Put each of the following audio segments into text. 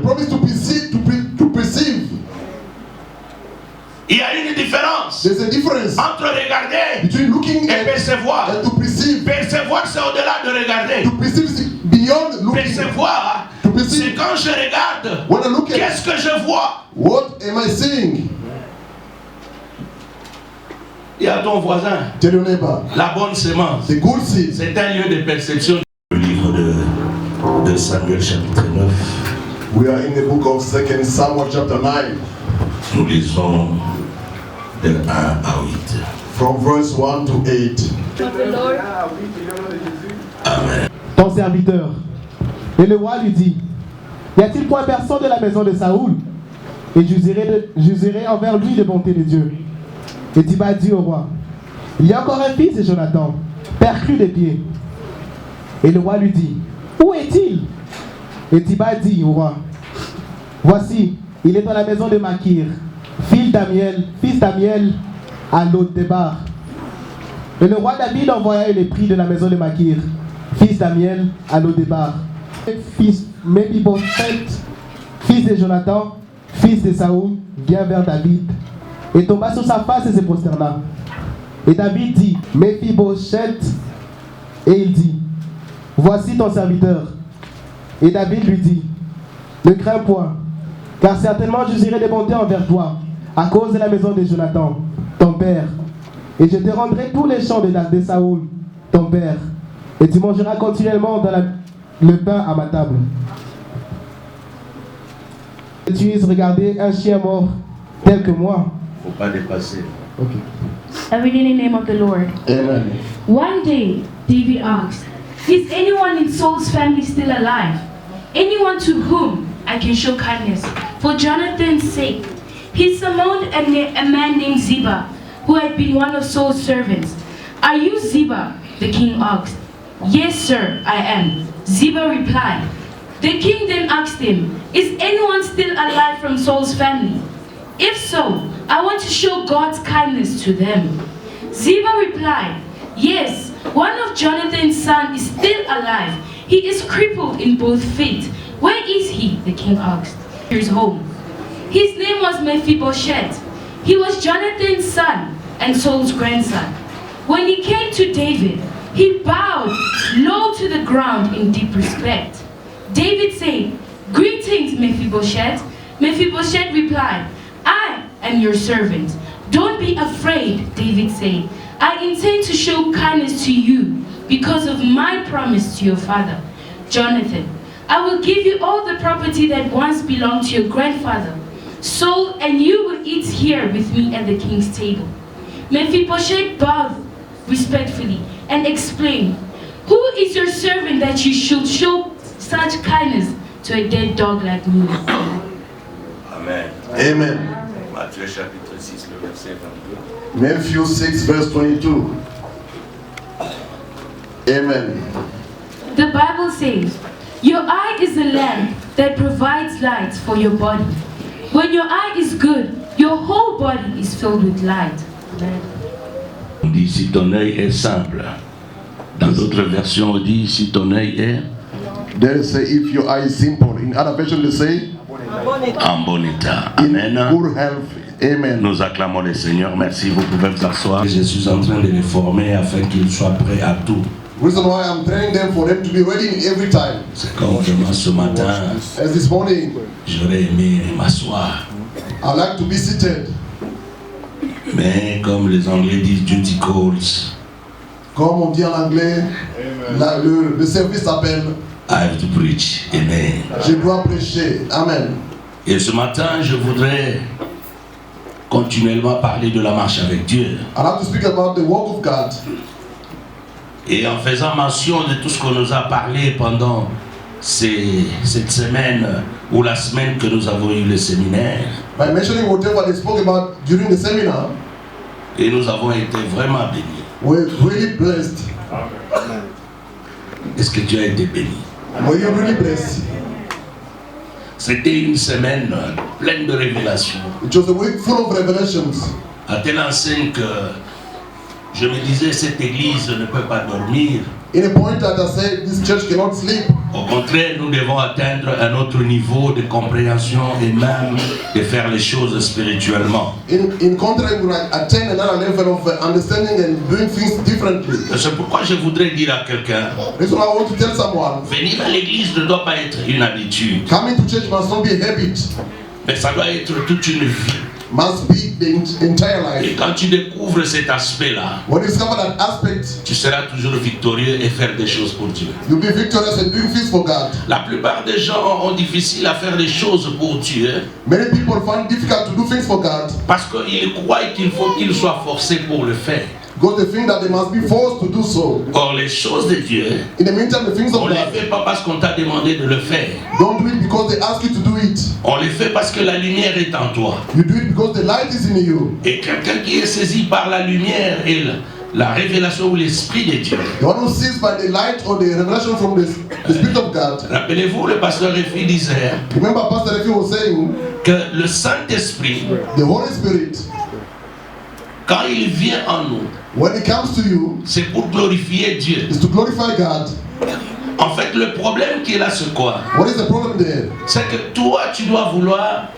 promise to perceive. Il y a une différence There's a difference entre regarder between looking et percevoir. and to perceive. Percevoir, c'est au-delà de regarder. To perceive is beyond looking. Percevoir, To perceive. c'est quand je regarde, When I look at qu'est-ce que je vois? what am I seeing? Et à ton voisin, Tell your neighbor. la bonne sémence, The good seed. c'est un lieu de perception. Le livre de Samuel chapitre 9. We are in the book of 2 Samuel chapter 9. Nous lisons de 1 à 8. From verse 1 to 8. Amen. Ton serviteur. Et le roi lui dit, y a-t-il point personne de la maison de Saoul? Et j'userai envers lui de bonté de Dieu. Et Tiba dit au roi, il y a encore un fils de Jonathan, perclus des pieds. Et le roi lui dit, où est-il? Et Tiba dit au roi, voici, il est dans la maison de Makir, fils d'Amiel, à Lot-Débar. Et le roi David envoya les prix de la maison de Makir, fils d'Amiel, à Lot-Débar. Fils Mephibosheth, fils de Jonathan, fils de Saoul, vient vers David et tomba sur sa face et se prosterna. Et David dit, Mephibosheth, et il dit, voici ton serviteur. Et David lui dit, ne crains point, car certainement j'userai de bonté envers toi, à cause de la maison de Jonathan, ton père. Et je te rendrai tous les champs de Saoul, ton père, et tu mangeras continuellement le pain à ma table. Tu es regardé un chien mort tel que moi. Faut pas dépasser. Okay. I read in the name of the Lord. Amen. One day, David asked, is anyone in Saul's family still alive? Anyone to whom I can show kindness for Jonathan's sake? He summoned a man named Ziba, who had been one of Saul's servants. Are you Ziba? The king asked. Yes, sir, I am. Ziba replied. The king then asked him, is anyone still alive from Saul's family? If so, I want to show God's kindness to them. Ziba replied, yes, one of Jonathan's sons is still alive. He is crippled in both feet. Where is he? The king asked. His home. His name was Mephibosheth. He was Jonathan's son and Saul's grandson. When he came to David, he bowed low to the ground in deep respect. David said, greetings, Mephibosheth. Mephibosheth replied, I am your servant. Don't be afraid, David said. I intend to show kindness to you because of my promise to your father, Jonathan. I will give you all the property that once belonged to your grandfather, Saul, and you will eat here with me at the king's table. Mephibosheth bowed respectfully and explained, who is your servant that you should show such kindness to a dead dog like me? Amen. Amen. Matthieu chapitre 6, le verset 22. Matthew 6 verse 22. Amen. The Bible says, your eye is a lamp that provides light for your body. When your eye is good, your whole body is filled with light. Amen. On dit si ton œil est simple. Dans d'autres versions, on dit si ton œil est They say if your eye is simple. In other version they say en bon état. in Amen. good health. Amen. Nous acclamons le Seigneur. Merci, vous pouvez vous asseoir. Je suis en train de les former afin qu'ils soient prêts à tout. Reason why I'm training them for them to be ready in every time. C'est comme vraiment ce matin, As this morning, j'aurais aimé m'asseoir. I like to be seated. Mais comme les Anglais disent duty calls, Comme on dit en anglais, le service s'appelle I have to preach. Amen. je dois prêcher. Amen. Et ce matin, je voudrais continuellement parler de la marche avec Dieu. I have to speak about the work of God. Et en faisant mention de tout ce qu'on nous a parlé pendant cette semaine ou la semaine que nous avons eu le séminaire. By mentioning whatever they spoke about during the seminar, Et nous avons été vraiment bénis. we're really blessed. Est-ce que tu as été béni? Were you really blessed? C'était une semaine pleine de révélations. It was a week full of revelations. À telle enseigne que je me disais, cette église ne peut pas dormir In a point that I said this church cannot sleep. Au contraire, nous devons atteindre un autre niveau de compréhension et même de faire les choses spirituellement. In contrary, we attain another level of understanding and doing things differently. C'est pourquoi je voudrais dire à quelqu'un, That's why I want to tell someone, venir à l'église ne doit pas être une habitude, coming to church must not be a habit. mais ça doit être toute une vie. Must be the entire Et life. quand tu découvres cet aspect-là, When you discover that aspect, tu seras toujours victorieux et faire des choses pour Dieu. you'll be victorious and doing things for God. La plupart des gens ont difficile à faire des choses pour Dieu Many people find it difficult to do things for God parce qu'ils croient qu'il faut qu'ils soient forcés pour le faire. because they think that they must be forced to do so. Or, les choses de Dieu, In the meantime, the things on of ne les God, fait pas parce qu'on t'a demandé de le faire. don't do it because they ask you to do it. On les fait parce que la lumière est en toi. You do it because the light is in you. Et quelqu'un qui est saisi par la lumière et la révélation ou l'Esprit de Dieu. The one who sees by the light or the revelation from the Spirit of God. Rappelez-vous, le pasteur Réfi disait Remember, Pastor Refi was saying, que le Saint-Esprit, the Holy Spirit, quand il vient en nous, when it comes to you, c'est pour glorifier Dieu. is to glorify God. En fait, le problème qui est là, c'est quoi? What is the problem there? C'est que toi, tu dois vouloir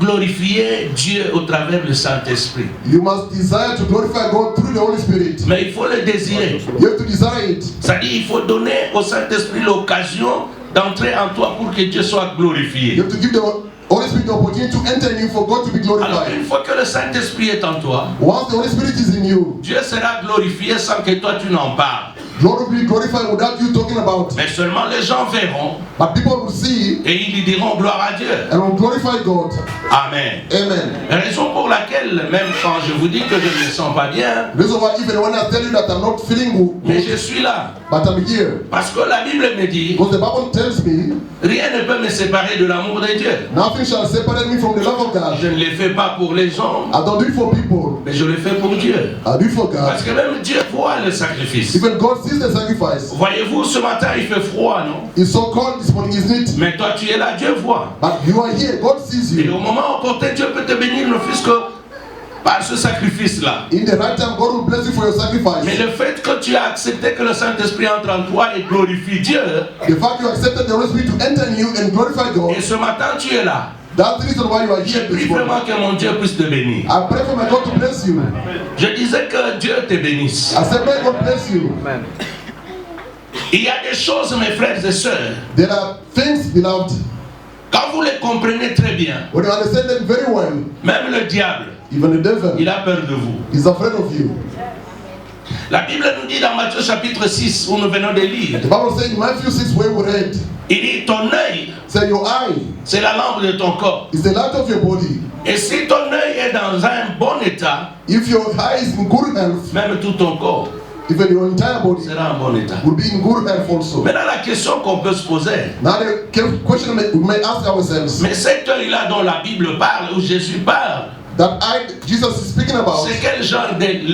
glorifier Dieu au travers du Saint-Esprit. You must desire to glorify God through the Holy Spirit. Mais il faut le désirer. You have to desire it. C'est-à-dire qu'il faut donner au Saint-Esprit l'occasion d'entrer en toi pour que Dieu soit glorifié. You have to give the Holy Spirit the opportunity to enter in you for God to be Alors glorified. une fois que le Saint-Esprit est en toi, Once the Holy Spirit is in you, Dieu sera glorifié sans que toi tu n'en parles. God will be glorified without you talking about it. Mais seulement les gens verront But people will see et ils lui diront gloire à Dieu. and will glorify God. Amen. Amen. La raison pour laquelle, même quand je vous dis que je ne me sens pas bien, Reason why even when I tell you that I'm not feeling mais good, je suis là. but I'm here. Parce que la Bible me dit, Because the Bible tells me, rien ne peut me séparer de l'amour de Dieu. nothing shall separate me from the love of God. Je ne le fais pas pour les hommes, I don't do it for people. mais je le fais pour Dieu. I do it for Parce God. que même Dieu voit le sacrifice. Even God sees the sacrifice. Voyez-vous, ce matin il fait froid, non? It's so cold this morning, isn't it? Mais toi tu es là, Dieu voit. But you are here. God sees Et au you. moment opportun, Dieu peut te bénir le fils que par ce sacrifice-là. In the right time, God will bless you for your Mais sacrifice. le fait que tu as accepté que le Saint-Esprit entre en toi et glorifie Dieu, The fact you accepted the Holy Spirit to enter in you and glorify God, et ce matin tu es là, that's the reason why you are je here prie this morning. vraiment que mon Dieu puisse te bénir. I pray for my God to bless you. Je disais que Dieu te bénisse. I said, may God bless you. Il y a des choses, mes frères et sœurs, There are things, beloved, quand vous les comprenez très bien, when you understand them very well, même le diable, even the devil il a peur de vous. is afraid of you. La Bible nous dit dans Matthieu chapitre 6, où nous venons de lire, The Bible says in Matthew 6, where we read, il dit ton œil, say your eye c'est la lampe de ton corps. is the light of your body. Et si ton œil est dans un bon état, If your eye is in good health, même tout ton corps even your entire body sera en bon état. will be in good health also. Maintenant, la question qu'on peut se poser, Now the question we may ask ourselves, mais cet œil-là dont la Bible parle, où Jésus parle, that eye Jesus is speaking about, c'est quel genre d'œil?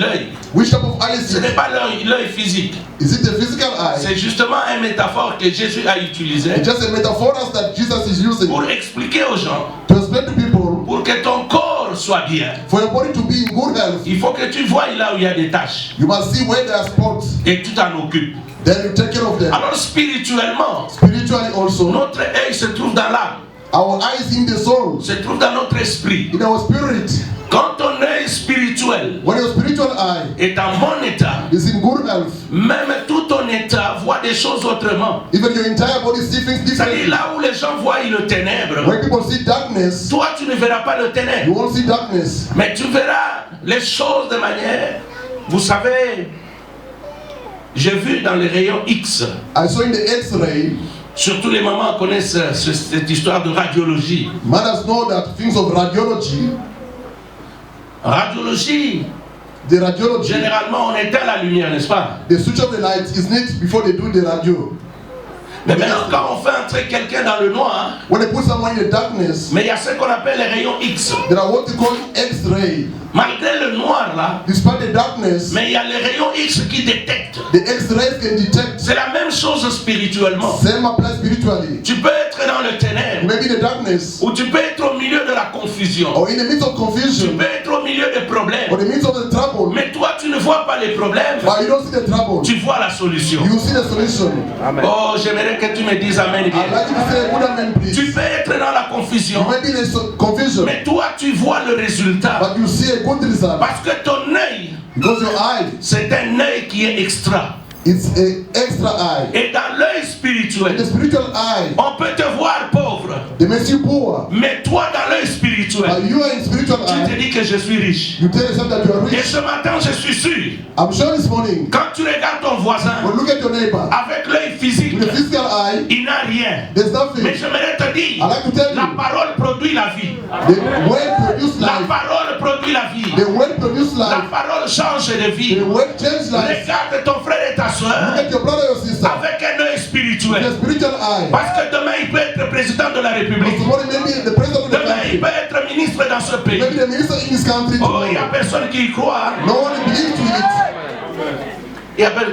which type of eye is Ce it? n'est pas l'œil physique. Is it the physical eye? C'est justement une métaphore que Jésus a utilisée It's just a metaphor that Jesus is using pour expliquer aux gens, to explain to people, pour que ton corps soit bien, for your body to be in good health, il faut que tu vois là où il y a des taches you must see where there are spots, et tu t'en occupes. then you take care of them. Alors spirituellement, Spiritually also, notre œil se trouve dans l'âme, our eye is in the soul, se trouve dans notre esprit. in our spirit. Quand ton œil spirituel When your spiritual eye est en bon état, is in good health, même tout ton état voit des choses autrement. even your entire body see things C'est-à-dire differently. là où les gens voient le ténèbre, When people see darkness, toi tu ne verras pas le you ténèbre, won't see darkness. mais tu verras les choses de manière, vous savez, j'ai vu dans les rayons X, I saw in the X-ray, surtout les mamans connaissent cette histoire de radiologie. mothers know that things of radiology, Radiologie, the radiology, généralement on éteint la lumière, n'est-ce pas? the switch of the light is lit before they do the radio. Mais maintenant quand on fait entrer quelqu'un dans le noir, When they put someone in the darkness, mais il y a ce qu'on appelle les rayons X. there are what they call X-ray. Malgré le noir là, Despite the darkness, mais il y a les rayons X qui détectent. détecte. The X-rays can detect. C'est la même chose spirituellement. Same applies spiritually. Tu peux être dans le You ténèbre, may be in the darkness, ou tu peux être au milieu de la confusion. or in the midst of Tu confusion, peux être au milieu des problèmes. or in the midst of the trouble, Mais toi, tu ne vois pas les problèmes. but you don't see the trouble. Tu vois la solution. You see the solution. Oh, j'aimerais que tu me dises Amen I'd bien. like you to say a good amen, Tu please. peux être dans la confusion, You may be in a confusion, mais toi, tu vois le résultat. but you see a good result. Parce que ton œil, Because your eye, c'est un œil qui est extra. it's an extra eye. Et dans l'œil In the spirituel, spiritual eye, on peut te voir pauvre. they make you poor. Mais toi, dans l'œil But spirituel, you are in spiritual tu te eye, dis que je suis riche. you tell yourself that you are Et rich. ce matin, je suis sûr, I'm sure this morning, quand tu regardes ton voisin when you look at your neighbor, avec l'œil physique, with the physical eye, il n'a rien. there's Mais nothing. j'aimerais te dire, I like to tell la you, parole produit la vie. the word produce La life. parole produit la vie. The word produce La life. parole change de vie. The word change life. Regarde ton frère et ta Look soeur at your brother or sister, avec un œil with spirituel. a spiritual eye. Parce que demain, il peut être président de la Because République. tomorrow maybe the president of the Demain, il country, peut être ministre dans ce pays. maybe the minister in this country Oh, il n'y a tomorrow. personne qui y croit. No one believes to it.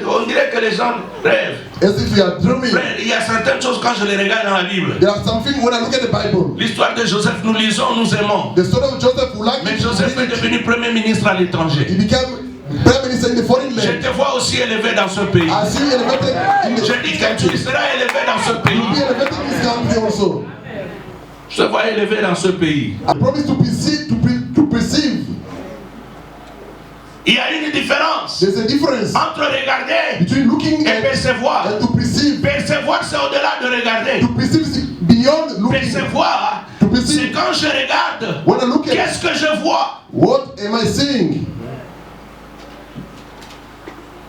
On dirait que les gens rêvent. As if we are dreaming. Frère, il y a certaines choses quand je les regarde dans la Bible. There are some things when I look at the Bible. L'histoire de Joseph, nous lisons, nous aimons. The story of Joseph, who like Mais it, Joseph est devenu premier ministre à he l'étranger. became prime minister in the foreign Je land. te vois aussi élevé dans ce pays. I see you elevated in the Je dis que tu country. seras élevé dans ce You will pays. be elevated in this country also. Je te vois élevé dans ce pays. I promise to perceive, to perceive. Il y a une différence There's a difference entre regarder between looking et at percevoir. and to perceive. Percevoir, c'est au-delà de regarder. To perceive is beyond looking. Percevoir, To perceive. c'est quand je regarde, When I look at qu'est-ce que je vois? what am I seeing?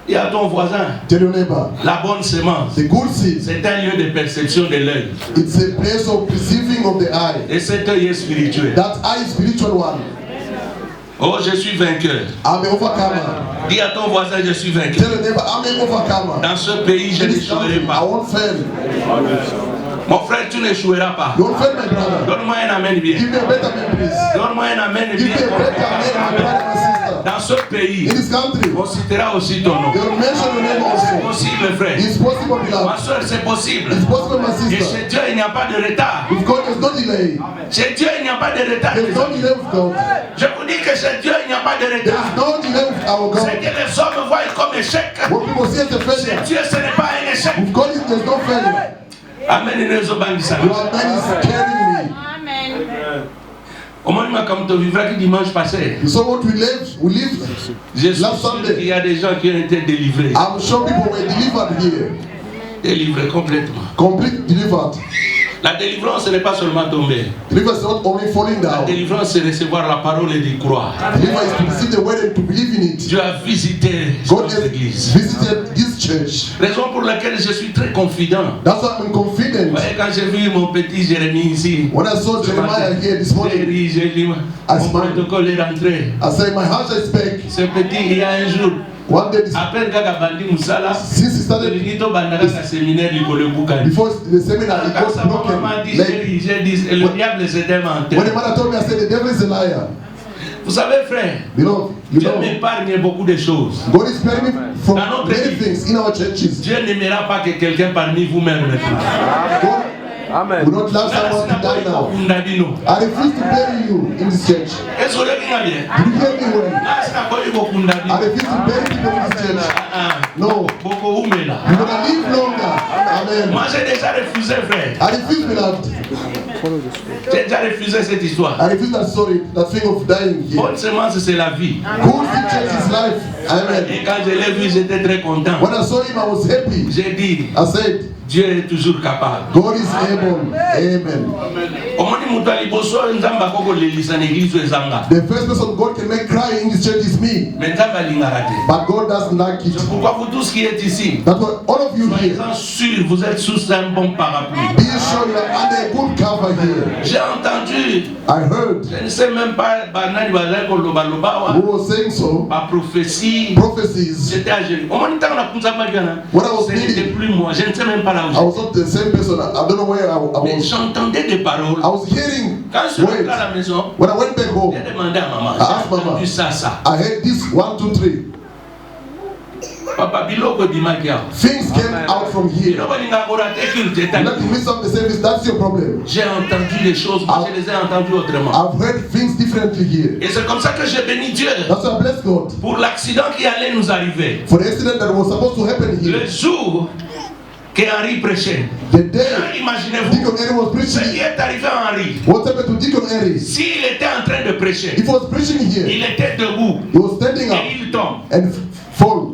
Il y a ton voisin, Tell your neighbor. la bonne semence. The good seed. C'est un lieu de perception de l'œil. It's a place of perceiving of the eye. Et cet œil est spirituel. That eye is spiritual one. Oh, je suis vainqueur. I'm an overcomer. Dis à ton voisin, je suis vainqueur. Tell your neighbor, I'm an overcomer. Dans ce pays, je In this country, n'échouerai I pas. won't fail. Mon frère, tu n'échoueras pas. Don't fail, my brother. Donne-moi un amen bien. Give me a better man, please. Donne-moi un amen Give me a bien. better man, my brother and sister. Dans ce pays, In this country, on citera aussi ton nom. they will mention your name C'est also. possible, frère. It's possible, Ma beloved. soeur, c'est possible. It's possible, my Et sister. chez Dieu, il n'y a pas de retard. With God, there's no delay. Chez Dieu, il n'y a pas de retard. There's no delay with God. Je vous dis que chez Dieu, il n'y a pas de There's retard. no delay with our Ce God. que les hommes voient comme échec, What people see as a chez failure, Dieu, ce n'est pas un échec. with God, there's no failure. Amen. Your man is carrying me. Au moins, comme tu vivras qui dimanche passé, You saw what we lived. je suis Last sûr Sunday. qu'il y a des gens qui ont été délivrés. I'm sure people were delivered here. Délivrés complètement. Complete delivered. La délivrance, ce n'est pas seulement tomber. Deliverance is not only falling La down. délivrance, c'est recevoir la parole et d'y croire. Deliverance is to receive the word and to believe in it. Dieu a visité God cette has église. visited this church. Raison pour laquelle je suis très confident. That's why I'm confident. Ouais, quand j'ai vu mon petit Jérémie ici, When I saw Jeremiah here this morning, j'ai dit, mon protocole est rentré. I said, my heart is back. Ce petit, il y a un jour, One day, après kaka bandi musala, since he started, tolingi tobanda kaka séminaire likolo ebukani. before the seminar, it Quand was sa broken. maman dit, Like, j'ai dit, le diable c'est un menteur. when the mother told me, I said, the devil is a liar. Vous savez, frère, You Dieu know, m'épargne beaucoup de choses. God is sparing me from Dans notre many église. things in our churches. Dieu n'aimera pas que quelqu'un parmi vous-même ne fasse. God will not love someone to die now. I refuse to bury you in this church. Est-ce que vous avez bien? Did you hear me well? I refuse to bury people in this church. No. Beaucoup oumela. You're gonna live longer. Amen. Moi j'ai déjà refusé, frère. I refuse, beloved. J'ai déjà refusé cette histoire. I refuse that story, that thing of dying here. Bonne semence, c'est la vie. Good thing church is life. Amen. Et quand je l'ai vu, j'étais très content. When I saw him, I was happy. J'ai dit, I said, Dieu est toujours capable. God is able. Amen. Omoni mutu aliboso nzamba koko lelisa n'église ezanga. The first person God can make cry in this church is me. Mais nzamba lingaka te. But God doesn't like it. C'est pourquoi vous tous qui êtes ici, That's why all of you here, soyez-en sûrs, vous êtes sous un bon parapluie. be sure you are under a good cover here. J'ai entendu, I heard je ne sais même pas, banani bazali koloba loba who wa, was saying so. ba prophétie. Prophecies. J'étais à Jérusalem. Omoni ntango nakunza Mariana, When I was ce n'était reading, plus moi, je ne sais même pas là où I j'étais. was not the same person. I don't know where I Mais was. j'entendais des paroles. I was hearing Quand je suis rentré words. à la maison, When I went back home, j'ai demandé à maman, Ah, j'ai maman. entendu ça. I heard this 1, 2, 3. Things came out from here. Let me miss out the service. That's your problem. J'ai entendu les choses, mais je les ai entendues autrement. I've heard things differently here. Et c'est comme ça que j'ai béni Dieu. That's why I bless God. Pour l'accident qui allait nous arriver. For the accident that was supposed to happen here. Le jour que Henri prêchait. The day imaginez-vous Deacon Henry was preaching. Ce qui est arrivé à Henri. What happened to Deacon Henry? S'il était en train de prêcher. He was preaching here. Il était debout. He was standing up. Et il tombe. And fall.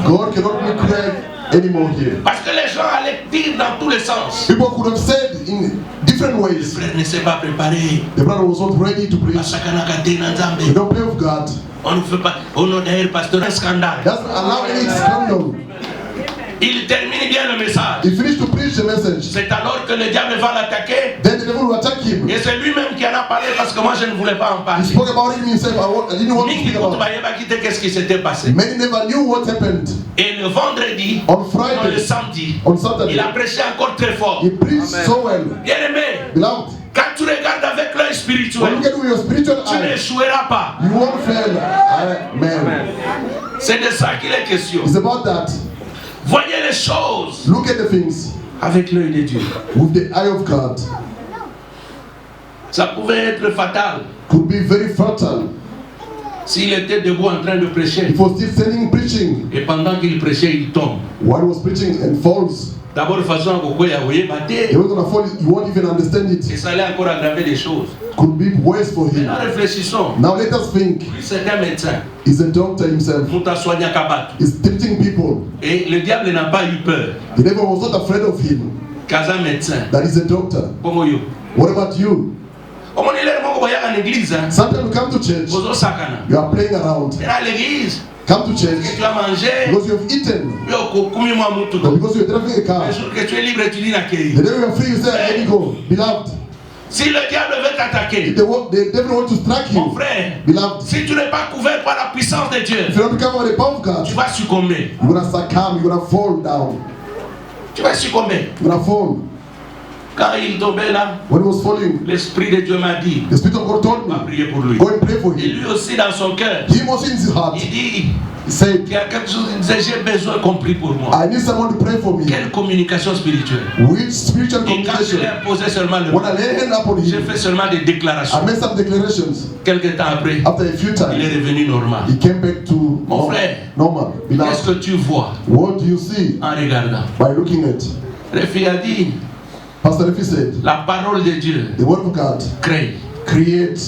God cannot make crack anymore here. Parce que les gens allaient dire dans tous les sens. People could have said in different ways. Le frère ne s'est pas préparé. The brother was not ready to preach. You don't play with God. On ne fait pas. On ne d'ailleurs pasteur un scandale. Doesn't allow any scandal. Il termine bien le message. He finished to preach the message. C'est alors que le diable va l'attaquer. Then the devil will attack him. Et c'est lui-même qui en a parlé parce que moi je ne voulais pas en parler. He spoke about it himself. I didn't want to speak about it. Qu'est-ce qui s'était passé? Many never knew what happened. Et le vendredi, on Friday, le samedi, on Saturday, il a prêché encore très fort. He preached so well. Bien-aimé, beloved, quand tu regardes avec l'œil spirituel, tu n'échoueras pas. You won't fail. Amen. C'est de ça qu'il est question. It's about that. Voyez les choses. Look at the things avec l'œil de Dieu. With the eye of God. Ça pouvait être fatal. Could be very fatal. S'il était debout en train de prêcher. He was still standing preaching. Et pendant qu'il prêchait, il tombe. While he was preaching and falls. D'abord, de façon à vous he was gonna fall. You won't even understand it. Et ça allait encore aggraver les choses. Could be worse for him. Maintenant, réfléchissons. Now let us think. C'est un médecin. He's a doctor himself. He's treating people. Et le diable n'a pas eu peur. The devil was not afraid of him. Qu'un médecin. That is a doctor. What about you? Sometimes you come to church. You are playing around. Come to church because you have eaten. But because you are driving a car. The day you are free, you say, "Let me go, beloved." Si le diable veut t'attaquer, the devil wants to strike you. Mon frère, beloved, si tu n'es pas couvert par la puissance de Dieu, if you don't become the power of God, tu vas succomber. You're gonna succumb. You're gonna fall down. Tu vas succomber. You're gonna fall. Quand il tombait là, when he was falling, l'Esprit de Dieu m'a dit, the Spirit of God told me, va prier pour lui. Go and pray for him. Et lui aussi dans son cœur, him also in his heart, il dit, he said, il y a quelque chose, il disait, j'ai besoin qu'on prie pour moi. I need someone to pray for me. Quelle communication spirituelle. Which spiritual communication? Et quand je l'ai imposé seulement le when I laid hand upon him, j'ai fait seulement des déclarations. I made some declarations. Quelque temps après, after a few times, il est revenu normal. He came back to mon frère, normal. Qu'est-ce que tu vois? What do you see? En regardant. By looking at. Refi a dit, Pastor Refi said, la parole de Dieu, the word of God, crée. Create.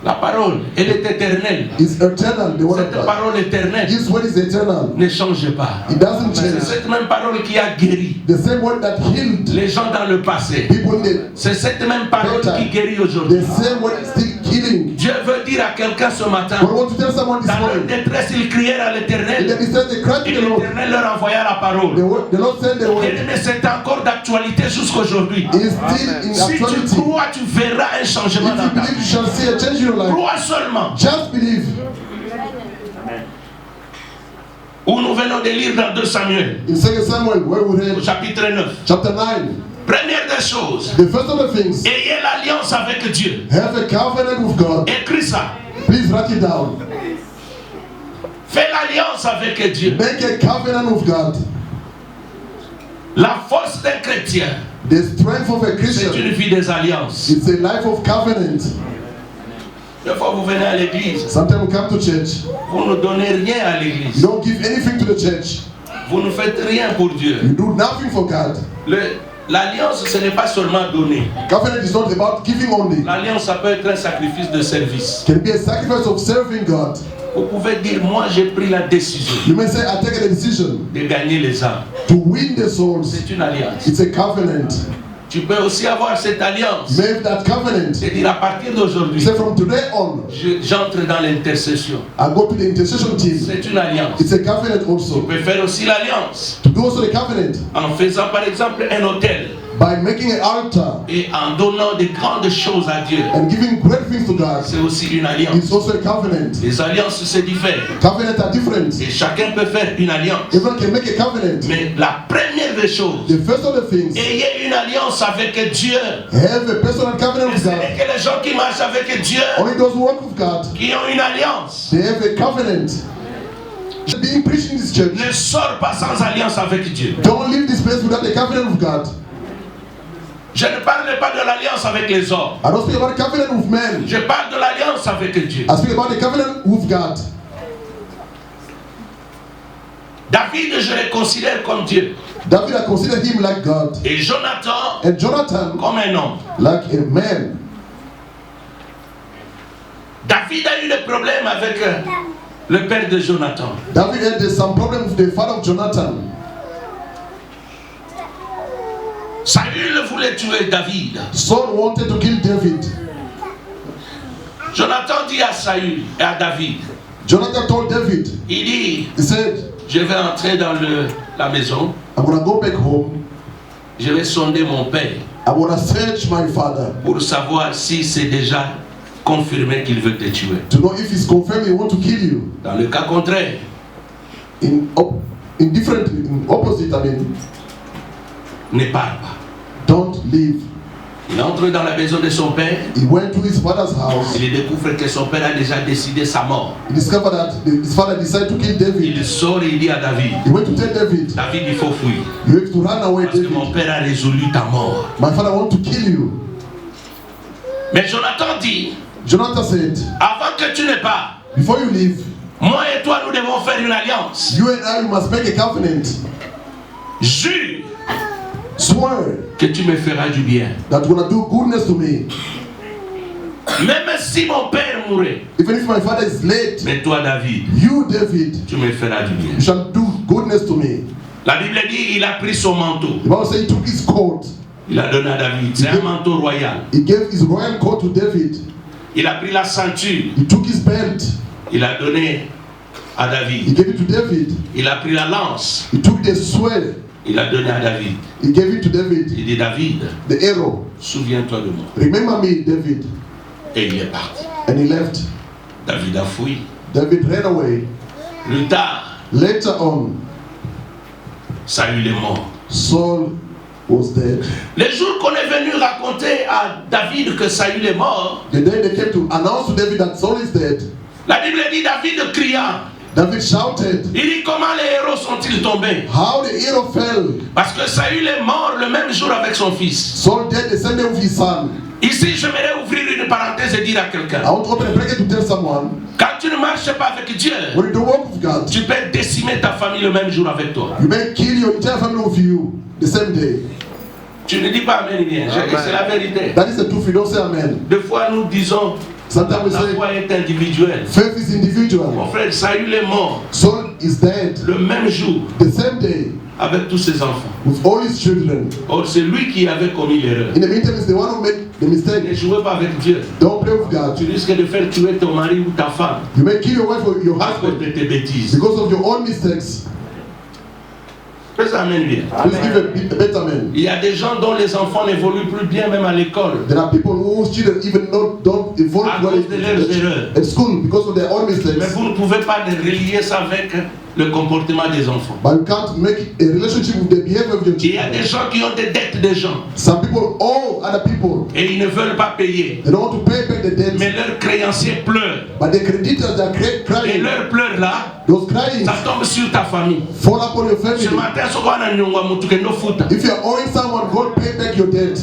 La parole, elle est éternelle. It's eternal, the word Cette of God. parole éternelle This word is eternal. Ne change pas. It doesn't change. C'est cette même parole qui a guéri. The same word that healed les gens dans le passé. C'est cette même parole qui guérit aujourd'hui. The same word is still healing. Dieu veut dire à quelqu'un ce matin. God wants to tell someone this dans leur morning. détresse, ils crièrent à l'Éternel. Et l'Éternel leur envoya la parole. The Lord sent the word. Mais c'est encore d'actualité jusqu'aujourd'hui. Si tu crois, tu verras un changement dans ta vie. Crois seulement. Just believe. Où nous venons de lire dans 2 Samuel. In 2 Samuel, where we read, au chapitre 9. Chapter 9. Première des choses. The first of the things. Ayez l'alliance avec Dieu. Have a covenant with God. Écris ça. Please write it down. Fais l'alliance avec Dieu. Make a covenant with God. La force d'un chrétien. The strength of a Christian. C'est une vie des alliances. It's a life of covenant. Des fois vous venez à l'église. Sometimes we come to church. Vous ne donnez rien à l'église. You don't give anything to the church. Vous ne faites rien pour Dieu. You do nothing for God. L'alliance, ce n'est pas seulement donner. Covenant is not about giving only. L'alliance, ça peut être un sacrifice de service. Can be a sacrifice of serving God. Vous pouvez dire, moi j'ai pris la décision. You may say, I take a decision. De gagner les âmes. To win the souls. C'est une alliance. It's a covenant. Tu peux aussi avoir cette alliance. Make that covenant. C'est-à-dire à partir d'aujourd'hui. Say from today on. J'entre dans l'intercession. I go to the intercession team. C'est une alliance. It's a covenant also. Tu peux faire aussi l'alliance. To do also the covenant. En faisant par exemple un hôtel. by making an altar et en donnant de grandes choses à Dieu, and giving great things to God, c'est aussi une alliance. it's also a covenant. Les alliances se diffèrent. Covenants are different. Et chacun peut faire une alliance. Everyone can make a covenant. Mais la première des choses, The first of the things, ayez une alliance avec Dieu. have a personal covenant Et with ce God. n'est que les gens qui marchent avec Dieu Only those who walk with God, qui ont une alliance. they have a covenant. Being preached in this church, Ne sors pas sans alliance avec Dieu. don't leave this place without a covenant with God. Je ne parle pas de l'alliance avec les hommes. I don't speak about a covenant with men. Je parle de l'alliance avec Dieu. I speak about a covenant with God. David, je le considère comme Dieu. David, I consider him like God. Et Jonathan And Jonathan, comme un homme. like a man. David a eu des problèmes avec le père de Jonathan. David had some problem with the father of Jonathan. Saül voulait tuer David. Saul wanted to kill David. Jonathan dit à Saül et à David, Jonathan told David, il dit, he said, je vais entrer dans la maison, I'm going to go back home. je vais sonder mon père I'm going to search my father pour savoir si c'est déjà confirmé qu'il veut te tuer. to know if he's confirmed he want to kill you. Dans le cas contraire, In opposite, I mean, ne parle pas. don't leave. Il entre dans la maison de son père, He went to his father's house. il découvre que son père a déjà décidé sa mort. He discovered that his father decided to kill David. Il sort et il dit à David, He went to tell David, David, il faut fuir. you have to run away, Parce que David. mon père a résolu ta mort. My father want to kill you. Mais Jonathan dit, Jonathan said, avant que tu ne pars, before you leave, moi et toi nous devons faire une alliance. you and I must make a covenant. Jure Swear que tu me feras du bien. that you're going to do goodness to me. Même si mon père mourait, Even if my father is late, mais toi David, you, David, tu me feras du bien. you shall do goodness to me. La Bible dit, il a pris son manteau, The Bible says he took his coat. il a donné à David. C'est un manteau royal. He gave his royal coat to David. Il a pris la ceinture, He took his belt. il a donné à He David. gave it to David. Il a pris la lance, He took the sword. il a donné à David. He gave it to David. Il dit, David, The arrow. souviens-toi de moi. Remember me, David. Et il est parti. And he left. David a fui. David ran away. Plus tard, Later on, Saül est mort. Saul was dead. Les jours qu'on est venu raconter à David que Saül est mort, The day they came to announce to David that Saul is dead, la Bible dit David cria. David shouted, Il dit comment les héros sont-ils tombés? how the hero fell. Parce que Saül est mort le même jour avec son fils. Saul dead the same day with his son. Ici, j'aimerais ouvrir une parenthèse et dire à quelqu'un, I want to open a bracket to tell someone, quand tu ne marches pas avec Dieu, when you don't walk with God, tu peux décimer ta famille le même jour avec toi. you may kill your entire family with you the same day. Tu ne dis pas amen, bien. C'est la vérité. That is the truth. You don't say amen. Des fois, nous disons, Sometimes we la say, foi est individuelle. faith is Mon individual. frère, Saül est mort Saul is dead le même jour the same day avec tous ses enfants. with all his children. Or, c'est lui qui avait commis l'erreur. In the meantime, it's the one who made the Ne mistake. jouez pas avec Dieu. Don't play with God. Tu risques de faire tuer ton mari ou ta femme You may kill your wife or your à cause husband de tes bêtises. because of your own mistakes. Que ça amène bien. Please give a better man. Il y a des gens dont les enfants n'évoluent plus bien même à l'école. There are people whose children even don't evolve À well cause de leurs erreurs. at school because of their own Mais mistakes. vous ne pouvez pas relier ça avec le comportement des enfants. But you can't make a relationship with the behavior of your Il y a des children. gens qui ont des dettes des gens Some people owe other people. et ils ne veulent pas payer. They don't want to pay back the debt. Mais leurs créanciers pleurent. But the creditors are Et crying. leurs pleurs là, Those crying ça tombe sur ta famille. fall upon your Ce family. matin, ce qu'on a nyongwa mutu kendo futa. If you are owing someone, God pay back your debt.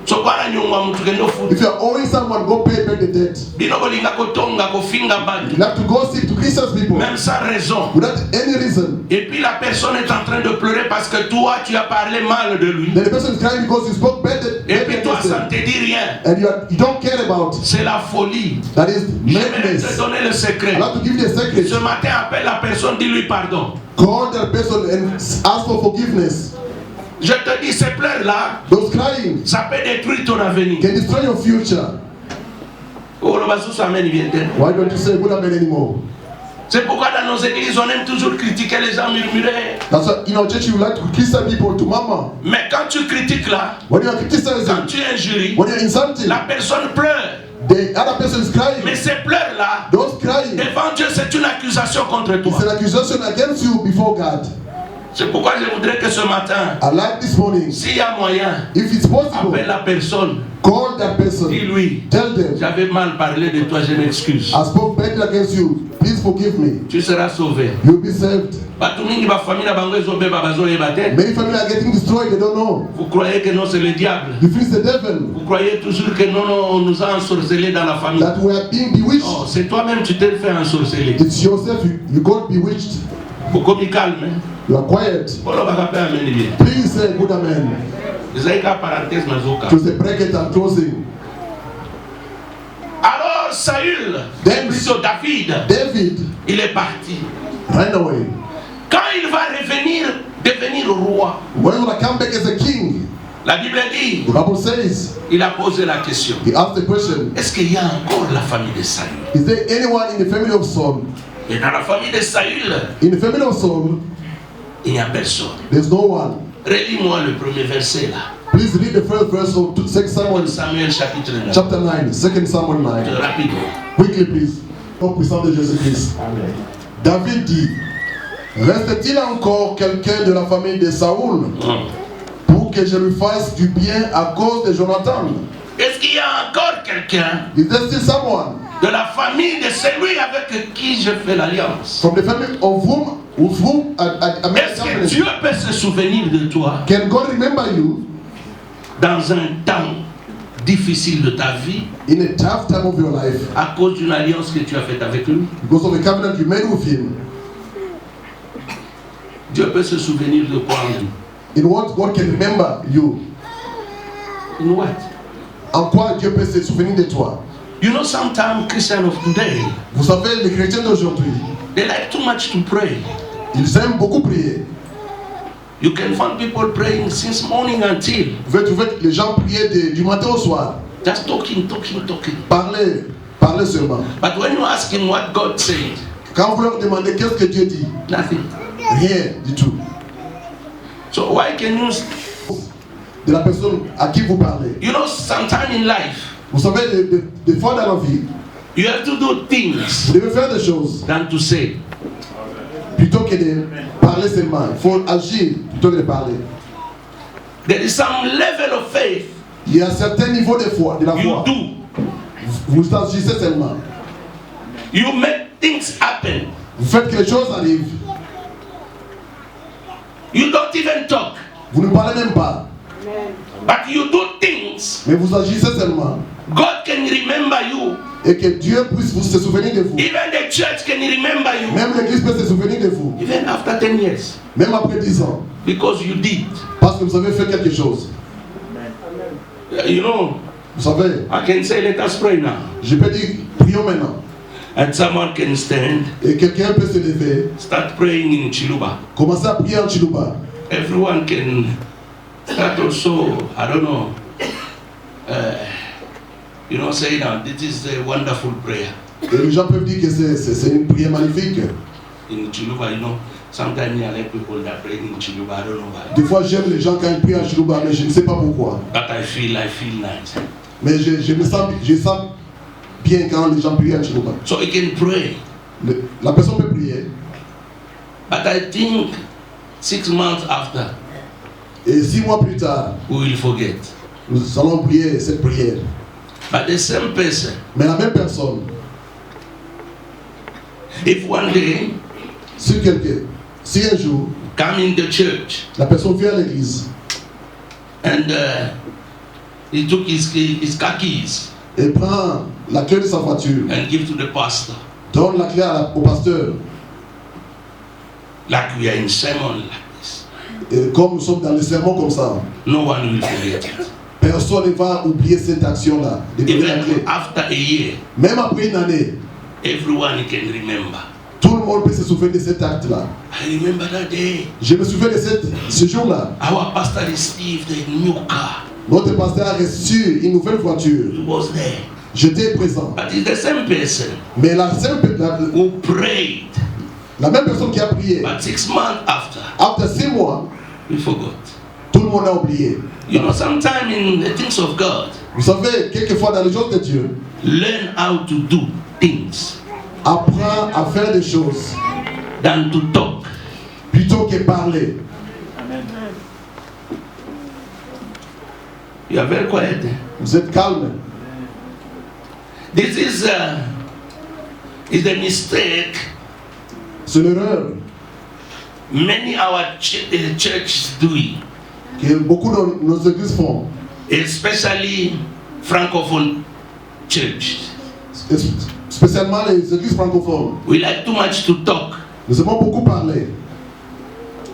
Ce qu'on a nyongwa mutu kendo futa. If you are owing someone, go pay back the debt. Bino bolinga kotonga kofinga bandi. You have to go seek to Christian people Même sans raison. without any reason. Et puis la personne est en train de pleurer parce que toi, tu as parlé mal de lui. Then the person is crying because you spoke bad Et puis toi, against ça ne them. te dit rien. And you don't care about. C'est la folie. That is J'aimerais te madness. donner le secret. I have to give you a secret. Ce matin, appelle la personne, dis-lui pardon. Call that person and ask for forgiveness. Je te dis, ces pleurs-là, Those crying ça peut détruire ton avenir. can destroy your future. Oh, le basou, ça mène bien. Why don't you say good amen anymore? C'est pourquoi dans nos églises, on aime toujours critiquer les gens, murmurer. That's why in our church you like to criticize people to mama. Mais quand tu critiques là, when you are criticizing, quand tu injuries, when you are insulting, la personne pleure. the other person is crying. Mais ces pleurs là, those crying, devant Dieu, c'est une accusation contre toi. it's an accusation against you before God. C'est pourquoi je voudrais que ce matin, I like this morning, s'il y a moyen, if it's possible, appelle la personne, call that person, dis-lui, tell them, j'avais mal parlé de toi, je m'excuse. I spoke badly against you, please forgive me. Tu seras sauvé. You'll be saved. Many families are getting destroyed, they don't know. Vous croyez que non, c'est le diable. You feel it's the devil. Vous croyez toujours que non, on nous a ensorcelés dans la famille. That we are being bewitched. Non, c'est toi-même, tu t'es fait ensorceler. It's yourself, you got bewitched. Beaucoup de calme. You are quiet. Please say good amen. To say break it and closing. Alors Saül, David, il est parti. Ran away. Quand il va revenir, devenir roi, when he will come back as a king, la Bible dit, the Bible says, il a posé la question. He asked the question. Est-ce qu'il y a encore la famille de Saül? Is there anyone in the family of Saul? Et dans la famille de Saül, in the family of Saul, il n'y a personne. There's no one. Relis-moi le premier verset là. Please read the first verse of 2 Samuel, chapitre 9. Chapter 9, 2 Samuel 9. Rapidement. Quickly, please. Au puissant de Jésus-Christ. David dit, reste-t-il encore quelqu'un de la famille de Saoul pour que je lui fasse du bien à cause de Jonathan? Est-ce qu'il y a encore quelqu'un Is there still someone de la famille de celui avec qui je fais l'alliance? From the family of whom est-ce que Dieu peut se souvenir de toi? Can God remember you dans un temps difficile de ta vie, in a tough time of your life, à cause d'une alliance que tu as faite avec lui? Because of the covenant you made with him. Dieu peut se souvenir de quoi? In what God can remember you? In what? En quoi Dieu peut se souvenir de toi? You know, sometimes Christians of today, vous savez, les chrétiens d'aujourd'hui, they like too much to pray. Ils aiment beaucoup prier. You can find people praying since morning until. Vous pouvez trouver les gens prier du matin au soir. Just talking. Parler seulement. But when you ask him what God said, quand vous leur demandez qu'est-ce que Dieu dit, nothing. Rien du tout. So why can you? De la personne à qui vous parlez. You know, sometime in life, vous savez, des fois dans la vie, you have to do things. Vous devez faire des choses. Than to say. Plutôt que de parler seulement, il faut agir plutôt que de parler. There is some level of faith. Il y a un certain niveau de foi, de la foi. You do. Vous agissez seulement. You make things happen. Vous faites que les choses arrivent. You don't even talk. Vous ne parlez même pas. But you do things. Mais vous agissez seulement. God can remember you. Et que Dieu puisse se souvenir de vous. Even the church can remember you. Même l'église peut se souvenir de vous. Even after 10 years. Même après 10 ans. Because you did. Parce que vous avez fait quelque chose. You know. Vous savez. I can say let us pray now. Je peux dire prions maintenant. And someone can stand. Et quelqu'un peut se lever. Start praying in Chiluba. Commencez à prier en Chiluba. Everyone can start also. I don't know. You know, say now, this is a wonderful prayer. Et les gens peuvent dire que c'est une prière magnifique. In Chiluba, you know, sometimes I like people that pray in Chiluba. I don't know why. Des fois, j'aime les gens quand ils prient en Chiluba, mais je ne sais pas pourquoi. But I feel nice. Mais je sens bien quand les gens prient en Chiluba. So you can pray. La personne peut prier. But I think 6 months after. Et 6 mois plus tard, we will forget. Nous allons prier cette prière. But the same person. Mais la même personne. If one day, si un jour, come in the church, la personne vient à l'église, and he took his car keys, et prend la clé de sa voiture, and give to the pastor, donne la clé au pasteur, like we are in sermon like this, et comme nous sommes dans le sermon comme ça, no one will forget it. Personne ne va oublier cette action-là. Even after a year, même après une année, everyone can remember. Tout le monde peut se souvenir de cet acte-là. I remember that day. Je me souviens de ce jour-là. Our pastor received a new car. Notre pasteur a reçu une nouvelle voiture. He was there. J'étais présent. But it's the same person Mais la who prayed. même personne qui a prié, But 6 months after 6 mois, we forgot. tout le monde a oublié. You know, sometimes in the things of God, Vous savez, quelquefois dans les choses de Dieu, learn how to do things apprends à faire des choses than to talk. plutôt que parler. You are very quiet. Vous êtes calme. This is the mistake C'est l'erreur many our churches doing, que beaucoup de nos églises font, especially francophone church. spécialement les églises francophones. We like too much to talk, Nous aimons beaucoup parler.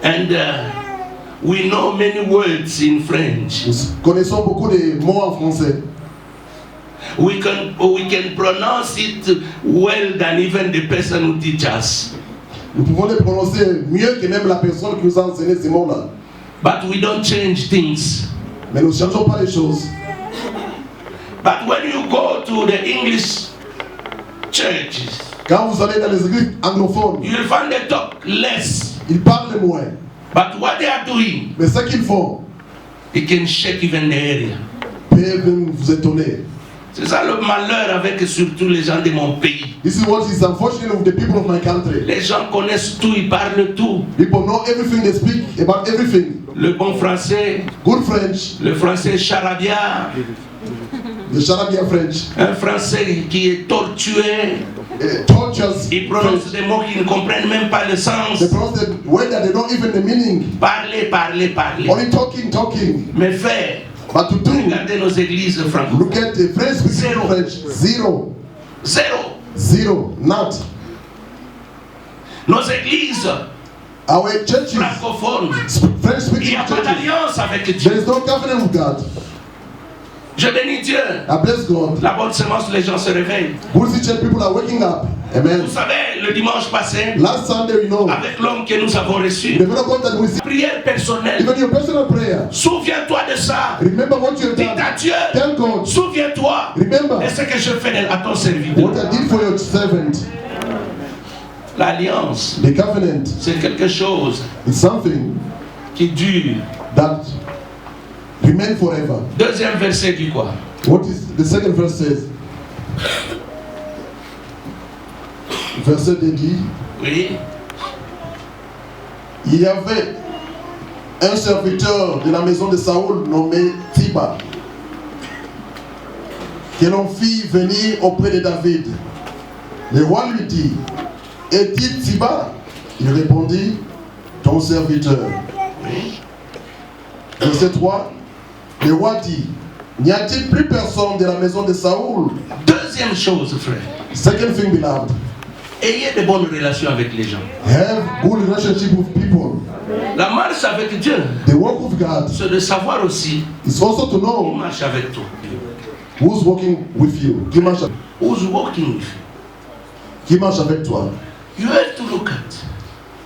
and we know many words in French. Nous connaissons beaucoup de mots en français. We can pronounce it well than even the person who teaches us. Nous pouvons les prononcer mieux que même la personne qui nous a enseigné ces mots-là. But we don't change things. Mais nous ne changeons pas les choses. But when you go to the English churches, Quand vous allez dans les églises anglophones, you'll find they talk less. ils parlent moins. But what they are doing, Mais ce qu'ils font it can shake even the area. peut même vous étonner. C'est ça le malheur avec surtout les gens de mon pays. This is what is unfortunate with the people of my country. Les gens connaissent tout, ils parlent tout. People know everything, they speak about everything. Le bon français, Good French, le français charabia, the Charabia French, un français qui est tortué. tortures Ils prononcent French. des mots qu'ils ne comprennent même pas le sens. They pronounce the word that they don't even the meaning. Parler, parler, parler. Only talking. Mais faire. But to do, Regardez nos églises francophones. look at the French speaking Zero. French. Zero. Not. Nos églises Our churches, francophones, French il n'y speaking a pas churches, d'alliance avec there Dieu. is no covenant with God. Je bénis Dieu. I bless God. La bonne semence, les gens se réveillent. Good church people are waking up. Amen. Vous savez, le dimanche passé, Last Sunday, you know, avec l'homme que nous avons reçu, the man of God that we see, prière personnelle. even your personal prayer, Souviens-toi de ça. remember what you have Dis done. à Dieu. Tell God, Souviens-toi remember de ce que je fais à ton serviteur. what I did for your servant. L'alliance, The covenant c'est quelque chose is something qui dure. that remain forever. Deuxième verset dit quoi? What is the second verse says? Verset 2 dit, Oui. il y avait un serviteur de la maison de Saoul nommé Ziba, que l'on fit venir auprès de David. Le roi lui dit, est-il Ziba? Il répondit, ton serviteur. Oui. Verset 3, le roi dit, n'y a-t-il plus personne de la maison de Saoul? Deuxième chose, frère. Second thing, beloved, Ayez de bonnes relations avec les gens. have good relationship with people. La marche avec Dieu, The work of God c'est de savoir aussi is also to qui know marche avec toi. who's working with you. Qui marche, Who's walking with you? qui marche avec toi. You have to look at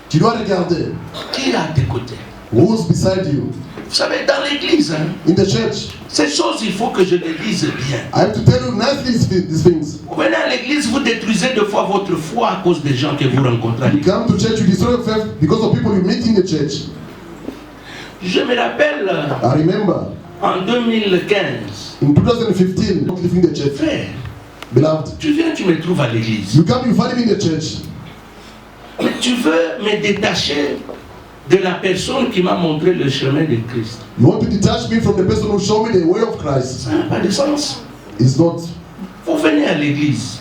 Tu dois regarder qui est à tes côtés. who's beside you. Vous savez, dans l'église, hein, In the church, ces choses, il faut que je les dise bien. I have to tell you nicely these things. Vous venez à l'église, vous détruisez deux fois votre foi à cause des gens que vous rencontrez à You l'église. come to church, you destroy your faith because of people you meet in the church. Je me rappelle, I remember en 2015, in 2015, not leaving the church. frère, Beloved, tu viens, tu me trouves à l'église. you come, you find me in the church. Mais tu veux me détacher de la personne qui m'a montré le chemin de Christ. You want to detach me from the person who showed me the way of Christ. Ça n'a pas de sens. It's not. Vous venez à l'église.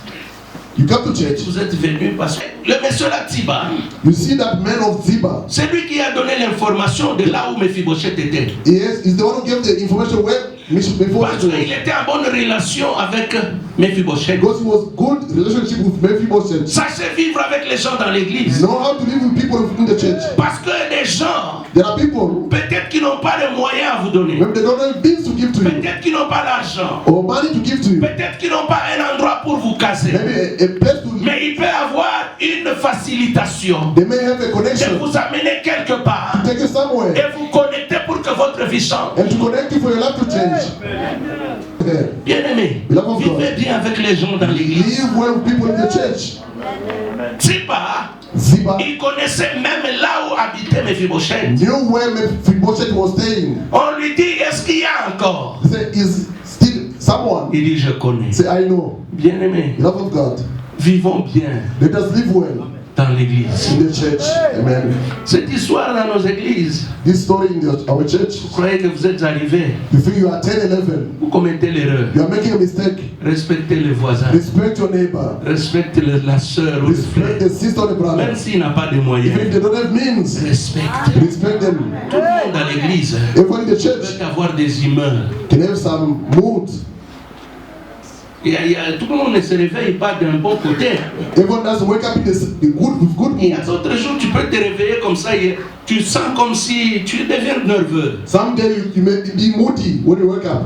You come to church. Vous êtes venu parce que le monsieur Latiba, You see that man of Ziba. c'est lui qui a donné l'information de là où Mephibosheth était. Yes, he's the one who gave the information where before Parce qu'il était en bonne relation avec Mephibosheth. because he was good relationship with Mephibosheth. Sachez vivre avec les gens dans l'église. Know how to live with people in the church. Parce que les gens, There are people peut-être qu'ils n'ont pas de moyens à vous donner. maybe they don't have things to give to you Peut-être qu'ils n'ont pas l'argent. or money to give to you. Peut-être qu'ils n'ont pas un endroit pour vous caser. Maybe a place to live. Mais il peut avoir une facilitation They may have a de connection vous amener quelque part to take you somewhere et vous connecter pour que votre vie change. and to connect you for your life to change. here. Bien-aimé, Beloved of vivez God, bien avec les gens dans l'église. live well with people in the church. Ziba, Ziba il connaissait même là où habitait Mephibosheth. knew where Mephibosheth was staying. On lui dit, est-ce qu'il y a encore? He said, is still someone? Il dit, je connais. Say, I know. Bien-aimé, Love of God. vivons bien Let us live well dans l'église. in the church. Amen. Cette histoire dans nos églises, This story in our church, vous croyez que vous êtes arrivés, you think you are 10, 11, vous commettez l'erreur. you are making a mistake. Respectez les voisins, Respect your neighbor. respectez la soeur ou le Respect frère. the sister or the brother. Même s'il n'a pas de Even if moyens, they don't have means, respectez. respect them. Tout le monde dans l'église Everyone in the church peut avoir des humeurs. can have some mood. Tout le monde ne se réveille pas d'un bon côté. Everyone doesn't wake up in the good with good Il y a mood. d'autres jours, tu peux te réveiller comme ça et tu sens comme si tu deviens nerveux. Someday you may be moody when you wake up.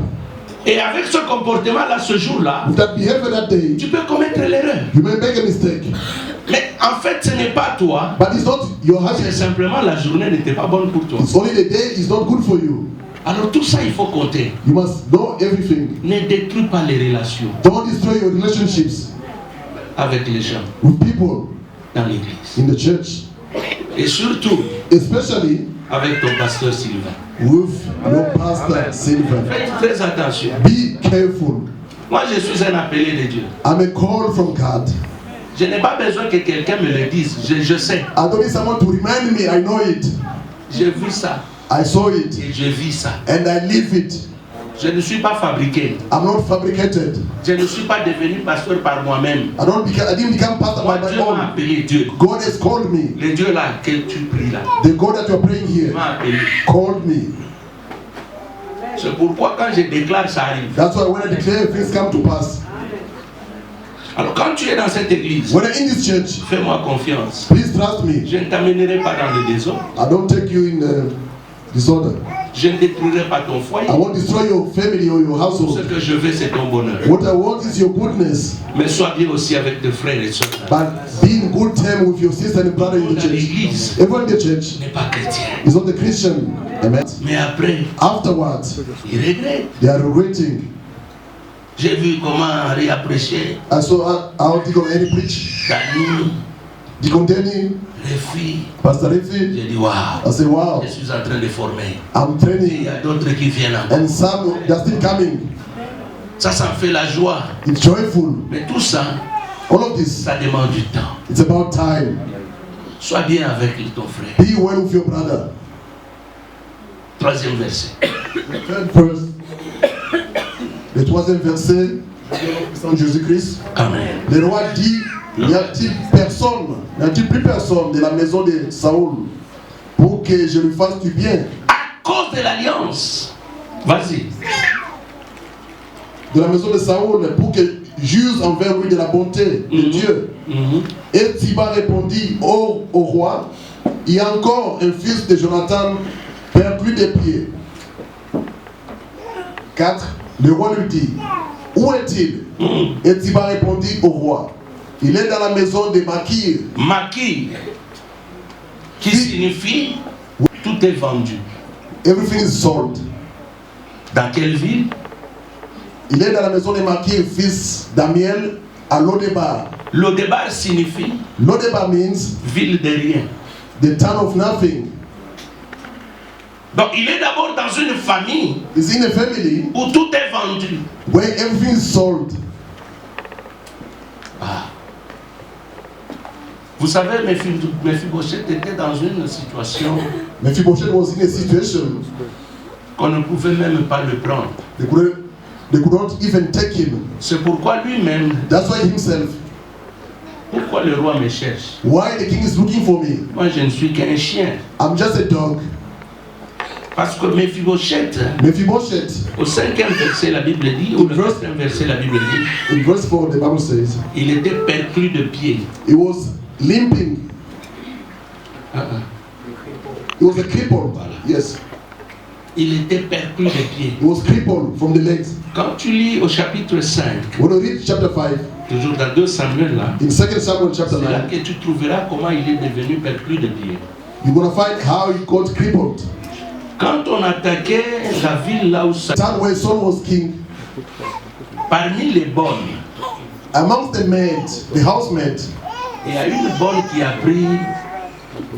Et avec ce comportement-là, ce jour-là, With that behavior that day, tu peux commettre l'erreur. you may make a mistake. Mais en fait, ce n'est pas toi. But it's not your C'est habit. simplement la journée n'était pas bonne pour toi. It's only the day is not good for you. Alors tout ça, il faut compter. You must know everything. Ne détruis pas les relations Don't destroy your relationships avec les gens with people dans l'église. in the church, Et surtout especially avec ton pasteur Sylvain. with your pastor Sylvan. Faites très attention. Be careful. Moi, je suis un appelé de Dieu. I'm a call from God. Je n'ai pas besoin que quelqu'un me le dise. Je sais. I don't need someone to remind me. I know it. J'ai vu ça. I saw it Et je vis ça. and I live it. Je ne suis pas fabriqué. I'm not fabricated. Je ne suis pas devenu pasteur par moi-même. I didn't become pastor Moi, by my Dieu m'a own. appelé Dieu. God has called me. Le Dieu là que tu pries là, The God that you are praying here m'a appelé. called me. C'est pourquoi quand je déclare, ça arrive. That's why when I declare things come to pass. Alors quand tu es dans cette église, When I'm in this church, fais-moi confiance. please trust me. Je ne t'amènerai pas dans le désordre. I don't take you in disorder. Je ne détruirai pas ton foyer. I won't destroy your family or your Ce household. que je veux, c'est ton bonheur. What I want is your goodness. Mais sois bien aussi avec tes frères et sœurs. But be in good term with your sister and brother in the church. Everyone in the church Tu n'es pas chrétien. is not a Christian. Amen. Mais après, Afterwards, il regrette. they are regretting. J'ai vu comment Henri a prêché. I saw how Deacon Annie preach. Dani, Deacon Danny, les filles. Pastor Refi. J'ai dit, waouh. I say, wow, Je suis en train de former. I'm Il training. y a d'autres qui viennent encore. And some, they're still coming. Ça me fait la joie. It's joyful. Mais tout ça, All of this, ça demande du temps. it's about time. Sois bien avec ton frère. Be well with your brother. Troisième verset. Third verse. Le troisième verset, de Jésus-Christ. Amen. Le roi dit, n'y a-t-il plus personne de la maison de Saoul pour que je lui fasse du bien? À cause de l'alliance. Vas-y. De la maison de Saoul pour que j'use envers lui de la bonté de Dieu. Et Ziba répondit au roi, il y a encore un fils de Jonathan perdu des pieds. 4. Le roi lui dit, où est-il? Et Ziba répondit au roi, il est dans la maison de Makir. Makir, qui signifie tout est vendu. Everything is sold. Dans quelle ville? Il est dans la maison de Makir, fils d'Amiel, à Lodebar. Lodebar signifie Lodebar means ville de rien. the town of nothing. Donc il est d'abord dans une famille It's in a family où tout est vendu. where everything is sold. Ah. Vous savez, Mephibosheth était dans une situation Mephibosheth was in a situation qu'on ne pouvait même pas le prendre. they could not even take him. C'est pourquoi lui-même, That's why himself, pourquoi le roi me cherche? why the king is looking for me. Moi je ne suis qu'un chien. I'm just a dog. Parce que Mephibosheth, Mephibosheth, au 5e verset, la Bible dit, ou le 1er verset, la Bible dit, in verse 4, the Bible says, il était perclus de pied. he was limping. He was a cripple. Yes. Il était perclus de pied. He was crippled from the legs. Quand tu lis au chapitre 5, When you read chapter 5, toujours dans 2 Samuel là, in 2 Samuel chapter c'est là 9, que tu trouveras comment il est devenu perclus de pied. you're going to find how he got crippled. Quand on attaquait la ville là où The town where Saul was king, Parmi les bonnes, amongst the maids, the housemaids, il y a une bonne qui a pris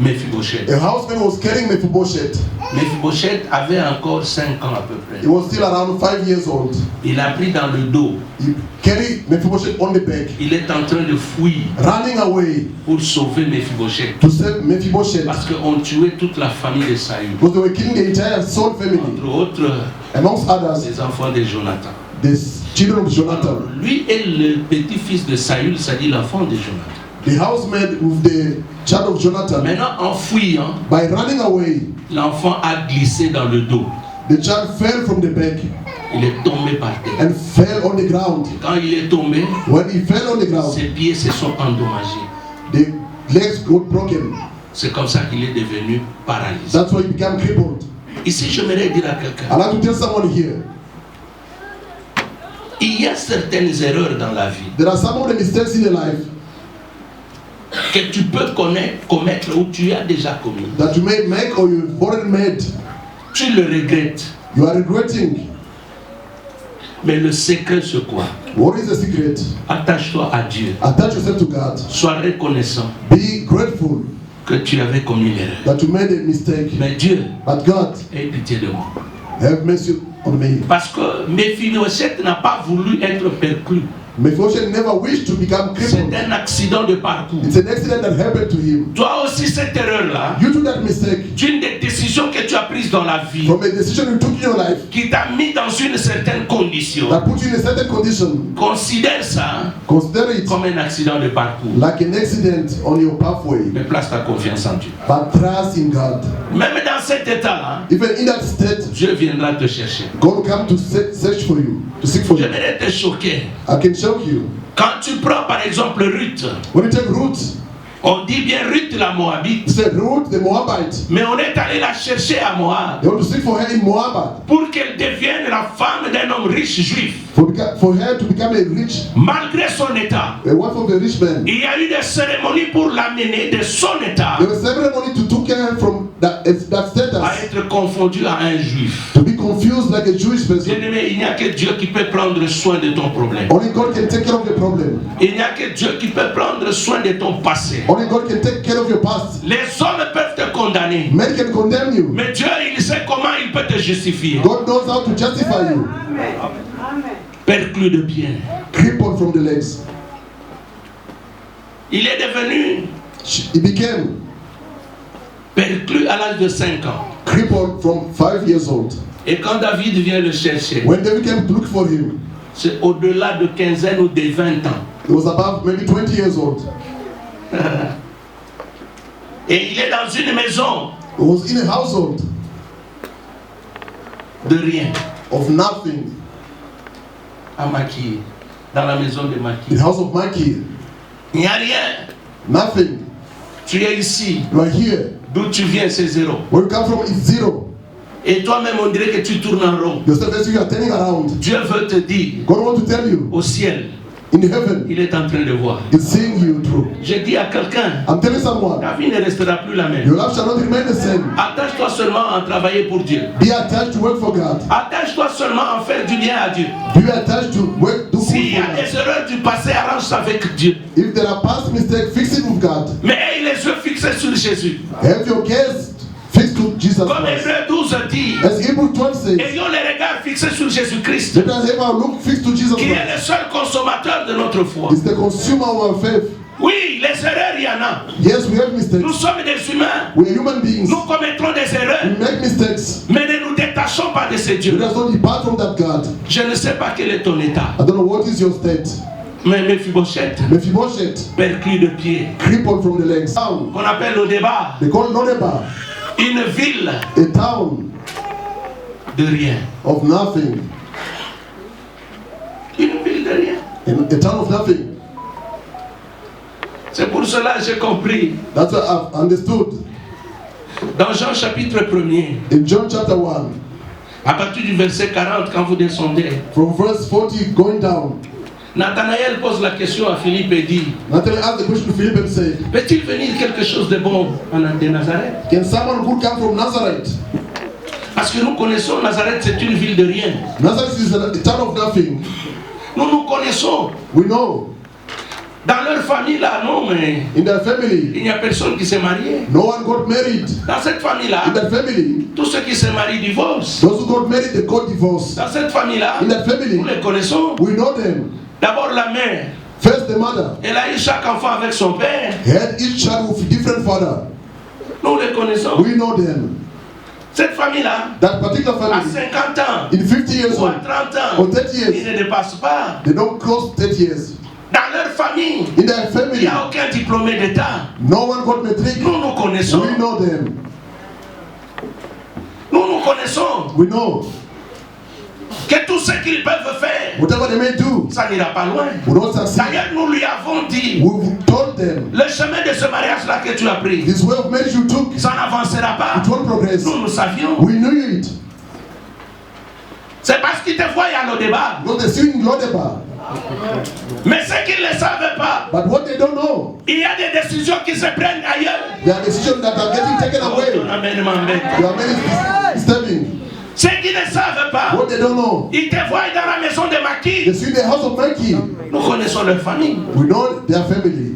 Mephibosheth. A housemaid was carrying Mephibosheth. Mephibosheth avait encore 5 ans à peu près. He was still around 5 years old. Il a pris dans le dos. He carried Mephibosheth on the back. Il est en train de fuir. Running away. Pour sauver Mephibosheth. To save Mephibosheth. Parce qu'on tuait toute la famille de Saül. Because they were killing the entire Saul family. Entre autres, amongst others, les enfants de Jonathan. The children of Jonathan. Lui est le petit-fils de Saül, c'est-à-dire l'enfant de Jonathan. The housemaid with the child of Jonathan. Maintenant, en fuyant, by running away, l'enfant a glissé dans le dos. The child fell from the back. Il est tombé par terre. And fell on the ground. Quand il est tombé, when he fell on the ground, ses pieds se sont endommagés. The legs got broken. C'est comme ça qu'il est devenu paralysé. That's why he became crippled. Ici, j'aimerais dire à quelqu'un. I'd like to tell someone here. Il y a certaines erreurs dans la vie. There are some of the mistakes in the life que tu peux commettre ou tu as déjà commis. That you may make or you've already made. Tu le regrettes. You are regretting. Mais le secret c'est quoi? What is the secret? Attache-toi à Dieu. Attach yourself to God. Sois reconnaissant. Be grateful. Que tu avais commis l'erreur. That you made a mistake. Mais Dieu. But God. Aie pitié de moi. Have mercy on me. Parce que Mephibosheth n'a pas voulu être perclus. Mephibosheth never wished to become crippled. C'est un accident de parcours. It's an accident that happened to him. Toi aussi cette erreur-là. You took that mistake. D'une des décisions que tu as prises dans la vie. From a decision you took in your life. Qui t'a mis dans une certaine condition. That put you in a certain condition. Considère ça. Consider it comme un accident de parcours. Like an accident on your pathway. Mais place ta confiance en Dieu. But trust in God. Même dans cet état-là. Even in that state. Dieu viendra te chercher. God will come to search for you. To seek for you. J'aimerais te choquer. I can shock you. Quand tu prends par exemple Ruth, when you take Ruth, on dit bien Ruth la Moabite. It's Ruth the Moabite. Mais on est allé la chercher à Moab. They want to seek for her in Moab. Pour qu'elle devienne la femme d'un homme riche juif. For her to become a rich. Malgré son état. A wife of a rich man. Il y a eu des cérémonies pour l'amener de son état. There was ceremony to take her from that status. À être confondu à un juif. To be confused like a Jewish person. Bien-aimé, il n'y a que Dieu qui peut prendre soin de ton problème. Only God can take care of the problem. Il n'y a que Dieu qui peut prendre soin de ton passé. Only God can take care of your past. Les hommes peuvent te condamner. Men can condemn you. Mais Dieu, il sait comment il peut te justifier. God knows how to justify you. Perclus de pied. Crippled from the legs. Il est devenu. He became. Perclus à l'âge de 5 ans. Crippled from 5 years old. Et quand David vient le chercher. When David came to look for him. C'est au-delà de 15 ou de 20 ans. He was above maybe 20 years old. Et il est dans une maison. He was in a household. De rien. Of nothing. À Maki. Dans la maison de Maki. In the house of Maki. Il n'y a rien. Nothing. Tu es ici. You are here. D'où tu viens, c'est zéro. Where you come from is zero. Et toi-même, on dirait que tu tournes en rond. Yourself as you are turning around. Dieu veut te dire. God wants to tell you. Au ciel. In heaven. Il est en train de voir. It's seeing you through. Je dis à quelqu'un. I'm telling someone. Ta vie ne restera plus la même. Your life shall not remain the same. Attache-toi seulement à travailler pour Dieu. Be attached to work for God. Attache-toi seulement à faire du bien à Dieu. Be attached to work to S'il y a des erreurs du passé, arrange ça avec Dieu. If there are past mistakes, fix it with God. Mais aie les yeux fixés sur Jésus. Have your gaze fixed to Jesus Comme Christ. Hébreu 12 dit. As Hebrews 12 says. Ayons les regards fixés sur Jésus-Christ. Let us have our look fixed to Jesus Qui Christ. est le seul consommateur de notre foi. It's the consumer of our faith. Oui, les erreurs, il y en a. Yes, we have mistakes. Nous sommes des humains. We are human beings. Nous commettrons des erreurs. We make mistakes. Mais ne nous détachons pas de ce Dieu. Let us not depart from that God. Je ne sais pas quel est ton état. I don't know what is your state. Mais Mephibosheth, perclus de pied, crippled from the legs. Qu'on appelle le débat. They call Lodeba. Une ville. A town. De rien. Of nothing. Une ville de rien. A town of nothing. C'est pour cela que j'ai compris. That's what I've understood. Dans Jean chapitre 1er. In John chapter 1. À partir du verset 40, quand vous descendez. From verse 40 going down. Nathanaël pose la question à Philippe et dit. Nathanael asked the question to Philip and said. Peut-il venir quelque chose de bon de Nazareth? Can someone good come from Nazareth? Parce que nous connaissons Nazareth, c'est une ville de rien. Nazareth is a town of nothing. Nous nous connaissons. We know. Dans leur famille là, non, mais in their family, il n'y a personne qui s'est marié. No one got married. Dans cette famille là, in that family, tous ceux qui se marient divorcent. Those who got married, they got divorced. Dans cette famille là, in that family, nous les connaissons. We know them. D'abord la mère. First the mother. Elle a eu chaque enfant avec son père. Had each child with different father. Nous les connaissons. We know them. Cette famille-là, that particular family, à 50 ans, in 50 years ou à 30 ans, or 30 years, ils ne dépassent pas. They don't cross 30 years. Dans leur famille, in their family, il n'y a aucun diplômé d'État. No one got matric. Nous nous connaissons. We know them. Nous nous connaissons. We know. Que tout ce qu'ils peuvent faire, whatever they may do, ça n'ira pas loin. D'ailleurs, nous lui avons dit, told them, le chemin de ce mariage-là que tu as pris, this way of marriage you took, ça n'avancera pas. It won't progress. Nous savions. We knew it. C'est parce qu'ils te voient à l'Odeba. Mais ce qu'ils ne savent pas, but what they don't know, il y a des décisions qui se prennent ailleurs. There are decisions that are getting taken away. There are many disturbing. Ceux qui ne savent pas, what they don't know, ils te voient dans la maison de Maki. They see the house of Maki. Nous connaissons leur famille. We know their family.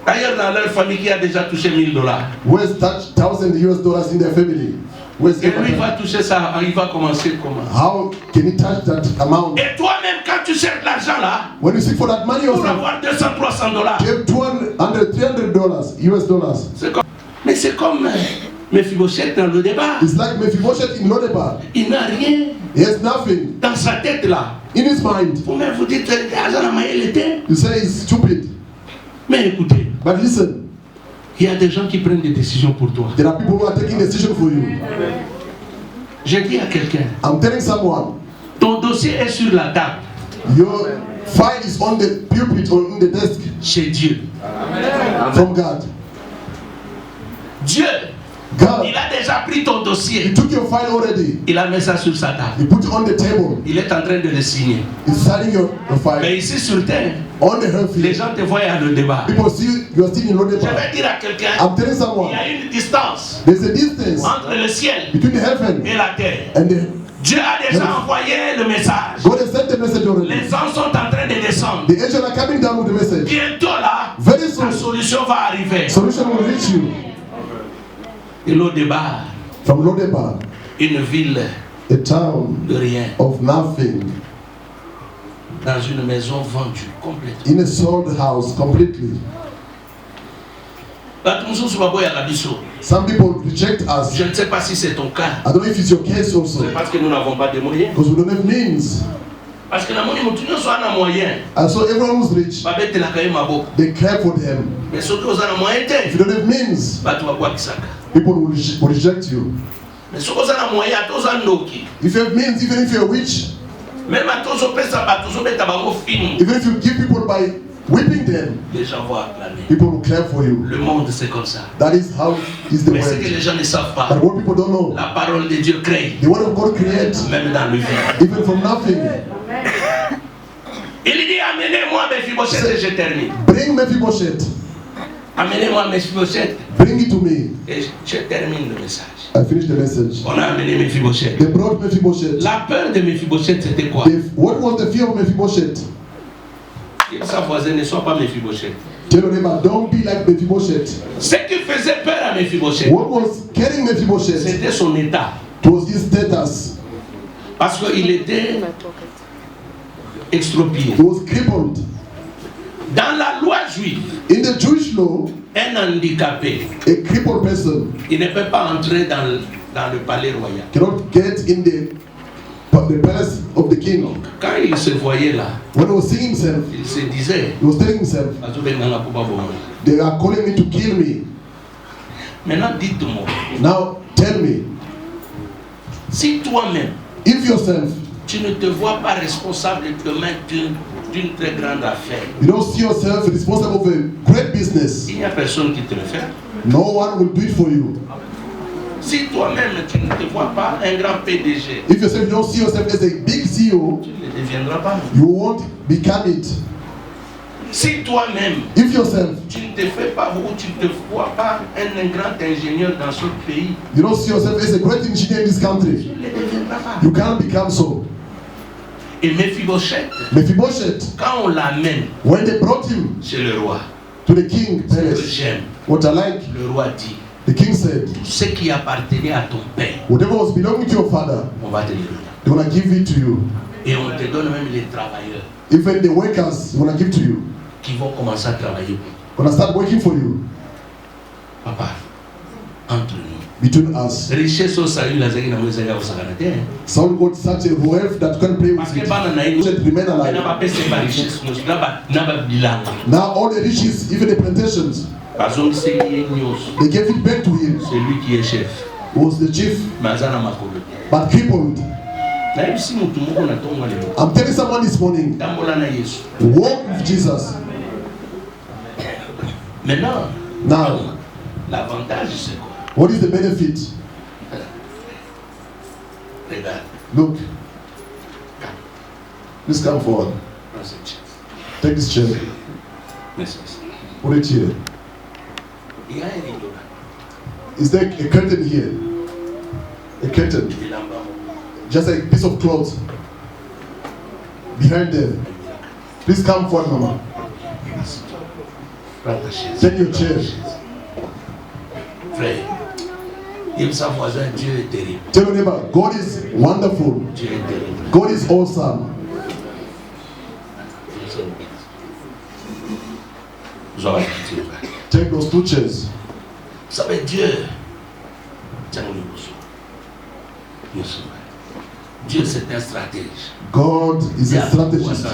D'ailleurs, dans leur famille qui a déjà touché $1000. Where's touched $1,000 in their family? Et lui va toucher ça, il va commencer comment? How can he touch that amount? Et toi-même, quand tu cherches l'argent là, when you seek for that money, pour avoir $200-300, give $200-300 US. Mais c'est comme Mephibosheth dans le débat. It's like Mephibosheth in Lodeba. Il n'a rien. He has nothing. Dans sa tête là. In his mind. Vous-même vous dites, il était. You say he's stupid. Mais écoutez. But listen. Il y a des gens qui prennent des décisions pour toi. There are people who are taking decisions for you. Je dis à quelqu'un. I'm telling someone. Ton dossier est sur la table. Your file is on the pulpit or on the desk. Chez Dieu. From God. Dieu. God, il a déjà pris ton dossier. He took your file already. Il a mis ça sur sa table. He put it on the table. Il est en train de le signer. He's signing your file. Mais ici sur terre, on the earth, les gens te voient à le débat. People see you are still in Lodeba. Je vais dire à quelqu'un, I'm telling someone, il y a une distance. There's a distance entre le ciel between heaven et la terre. And the Dieu a déjà envoyé le message. God has sent the message already. Les anges sont en train de descendre. The angels are coming down with the message. Bientôt là, very soon, la solution va arriver. Solution will reach you. Et Lodeba, from Lodeba, une ville a town de rien, of nothing, dans une maison vendue complètement. In a sold house completely. Some people reject us. Je ne sais pas si c'est ton cas. I don't know if it's your case also. C'est parce que nous n'avons pas de moyens. Because we don't have means. Parce que moyen. And so everyone who's rich, they care for them. Mais if you don't have means, people will reject you. If you have means, even if you're rich, even if you give people by whipping them, people will clap for you. Le monde c'est comme ça. That is how is the Mais world. ce que les gens ne savent pas, but what people don't know, la parole de Dieu crée. The word of God creates, même dans le vide. Even from nothing. Il dit amenez-moi Mephibosheth et je termine. Bring Mephibosheth. Amenez-moi Mephibosheth. Bring it to me. Et je termine le message. I finish the message. On a amené Mephibosheth. They brought Mephibosheth. La peur de Mephibosheth c'était quoi? What was the fear of Mephibosheth? Sa voisine ne soit pas Mephibosheth. Tell your neighbor, don't be like Mephibosheth. Ce qui faisait peur à Mephibosheth, what was carrying Mephibosheth? C'était son état. It was his status. Parce qu'il était extropié. He was crippled. Dans la loi juive, in the Jewish law, un handicapé, a crippled person, il ne peut pas entrer dans le palais royal. Cannot get in the palace of the king. Quand il se voyait là, when he was seeing himself, il se disait, he was telling himself, they are calling me to kill me. Maintenant, dites-moi. Now, tell me. Si toi-même, if yourself, tu ne te vois pas responsable demain d'une très grande affaire, you don't see yourself responsible for a great business, il n'y a personne qui te le fait. No one will do it for you. Si toi-même tu ne te vois pas un grand PDG, if yourself you don't see yourself as a big CEO, tu ne deviendras pas. You won't become it. Si toi-même, if yourself, tu ne te fais pas ou tu ne te vois pas un grand ingénieur dans ce pays, you don't see yourself as a great engineer in this country, tu ne deviendras pas. You can't become so. Et Mephibosheth, quand on l'amène when they brought him chez le roi, to the king ce que palace, j'aime, what I like, le roi dit, the king said, tout ce qui appartenait à ton père, whatever was belonging to your father, on va te le donner. they're going to give it to you. Et on te donne même les travailleurs Even the workers, going to give to you. qui vont commencer à travailler pour Going to start working for you. papa. Entre nous. Between us. Richesse au salut, la zégi na mwese ya usaganate. Someone got such a wealth that can play Parce with que it. bana na ino, Remain alive. na ba pese ba richesse, na ba bilanga. Now all the riches, even the plantations, Bazongi se yi nyos. they gave it back to him. C'est lui qui est chef. He was the chief, Mazana makolo. but crippled. Na isi mutu moko na tongo le. I'm telling someone this morning, Tambola na Yesu. walk with Jesus. Maintenant, Now, l'avantage c'est quoi? what is the benefit? Regarde. Look, please come forward. Prends cette chaise. Take this chair. Merci. Put it here. Il y a un rideau là. Is there a curtain here? A curtain. Il en bas. Just a piece of cloth behind them. Please come forward, Mama. Prends ta chaise. Take your chair. Frère, il sa voisin, Dieu est terrible. Tell your neighbor, God is wonderful. Dieu est terrible. God is awesome. Vous aurez dit, frère. Take those two chairs. Vous savez, Dieu, tiens le bousseau. Dieu, c'est un stratège. God is a strategist.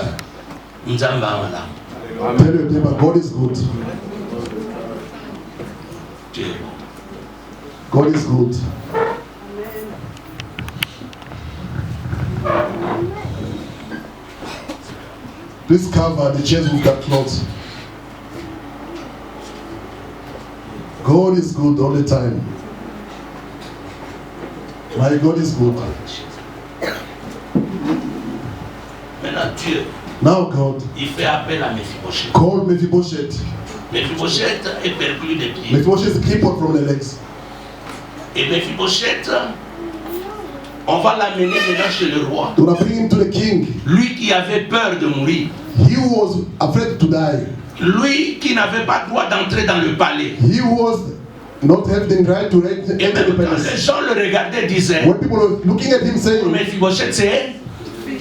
Nzamba amala. Tell your neighbor, God is good. Dieu est bon. God is good. Please cover the chairs with that cloth. God is good all the time. My God is good. Maintenant, Dieu, Now God, il fait appel à Mephibosheth. call Mephibosheth. Mephibosheth est perclus des pieds. Mephibosheth is crippled from the legs. Et Mephibosheth, on va l'amener maintenant chez le roi. They will bring him to the king. Lui qui avait peur de mourir. He was afraid to die. Lui qui n'avait pas droit d'entrer dans le palais. He was not having the right to enter Et the même quand les palace. gens le regardaient, disaient, When people were looking at him pour saying, Mephibosheth, c'est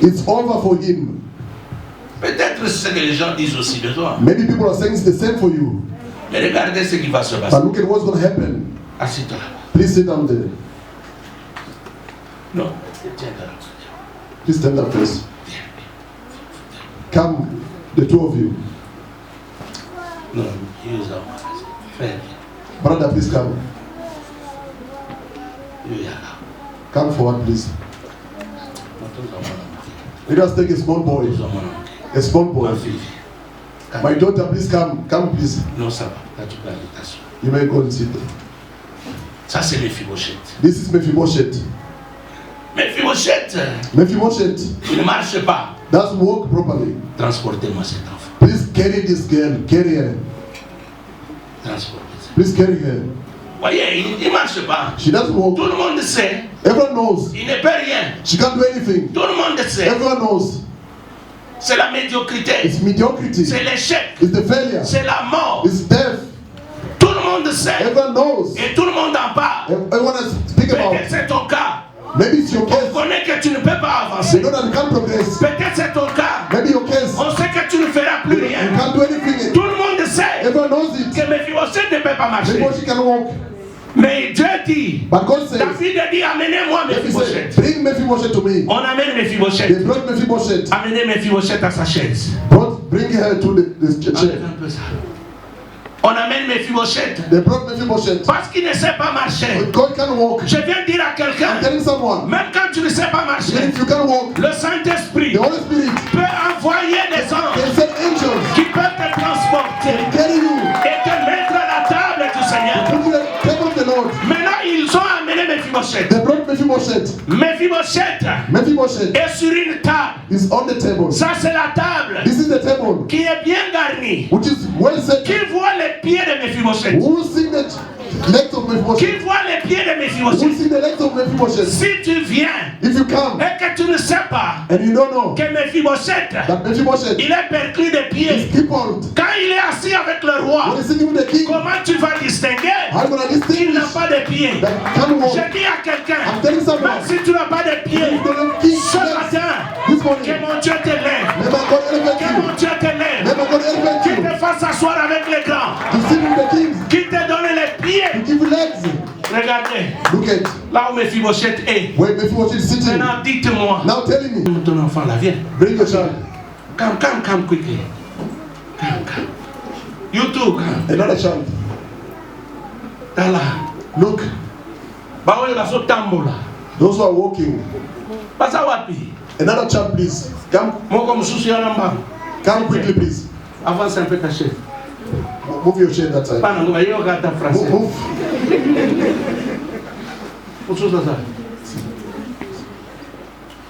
it's over for him. peut-être c'est ce que les gens disent aussi de toi. Maybe people are saying it's the same for you. Mais regardez ce qui va se passer. But look at what's going to happen. Assis-toi là-bas. Please sit down there. Non, tiens là. Please stand up first. Come, the two of you. Non, ils ont frère. Brother, please come. Il y a là. Come forward, please. Nous avons Let us take a small boy. A small boy. ma fille. My daughter, please come. Come, please. Non, ça va. Là, tu peux l'invitation. You may go and sit there. Ça, c'est Mephibosheth. This is Mephibosheth. Mephibosheth, Mephibosheth il ne marche pas. doesn't walk properly. Transportez-moi cet enfant. Please carry this girl. Carry her. Transportez-moi. Please carry her. Voyez, il ne marche pas. She doesn't walk. Tout le monde sait. Everyone knows. Il ne peut rien. She can't do anything. Tout le monde sait. Everyone knows. C'est la médiocrité. It's mediocrity. C'est l'échec. It's the failure. C'est la mort. It's death. Tout le monde sait. Everyone knows. Et tout le monde en parle. Everyone has speak about Peut-être it. c'est ton cas. Maybe it's your On case. connaît que tu ne peux pas You avancer. know that you can't progress. Peut-être c'est ton cas. Maybe your case. On sait que tu ne feras plus You rien. can't do anything. Tout le monde sait Everyone knows it. que Mephibosheth ne peut pas marcher. Maybe she can walk. Mais Dieu dit, But God says, David a dit, amenez-moi David said, Mephibosheth. bring Mephibosheth to me. On amène They Mephibosheth. brought Mephibosheth. Amenez Mephibosheth à sa chaise. Bring her to the Enlève chair. un peu ça. On amène Mephibosheth. They brought Mephibosheth. Parce qu'il ne sait pas marcher. God can walk. Je viens dire à I'm quelqu'un, telling someone, même quand tu ne sais pas even marcher, if you can walk, le Saint-Esprit the Holy Spirit peut envoyer des can anges send angels qui peuvent te transporter carry you, et te mettre à la table du Seigneur. put you at the table of the Lord. Maintenant, ils ont amené Mephibosheth. They brought Mephibosheth. Mephibosheth Mephibosheth est sur une table. is on the table. Ça, c'est la table This is the table qui est bien garnie. which is well set. Qui voit les pieds de Mephibosheth? Who seen that legs of Mephibosheth. Qui voit les pieds de Who Mephibosheth. see the legs of Mephibosheth? Si tu viens If you come et que tu ne sais pas and you don't know que Mephibosheth, that Mephibosheth il est perclus des is pieds. crippled, Quand il est assis avec le roi, when he's sitting with the king, comment tu vas distinguer how are you going to qu'il n'a distinguish pas de pieds? that can walk? Je dis à quelqu'un, I'm telling someone, même si tu n'as pas de pieds, if you don't have king ce legs matin, this que morning, mon Dieu te lève, may my God elevate que you. mon Dieu te lève, May my God elevate qu'il you te fasse asseoir avec les grands, to sit with the kings, qu'il te donne les to pieds. give you legs. Regardez, Look at là où Mephibosheth est. where Mephibosheth is sitting. Maintenant, dites-moi, Now telling me, ton enfant là, viens. bring your child. Come quickly. Come. You too, come. Another child. Là. Look, Bawe la so tambola. those who are walking. Pasa wapi? Another child, please. Come, Moko msusu ya namba. come quickly, please. Avance un peu ta chaise. Move your chair that side. Pana ngoba yo gata français. Move. Msusu ça.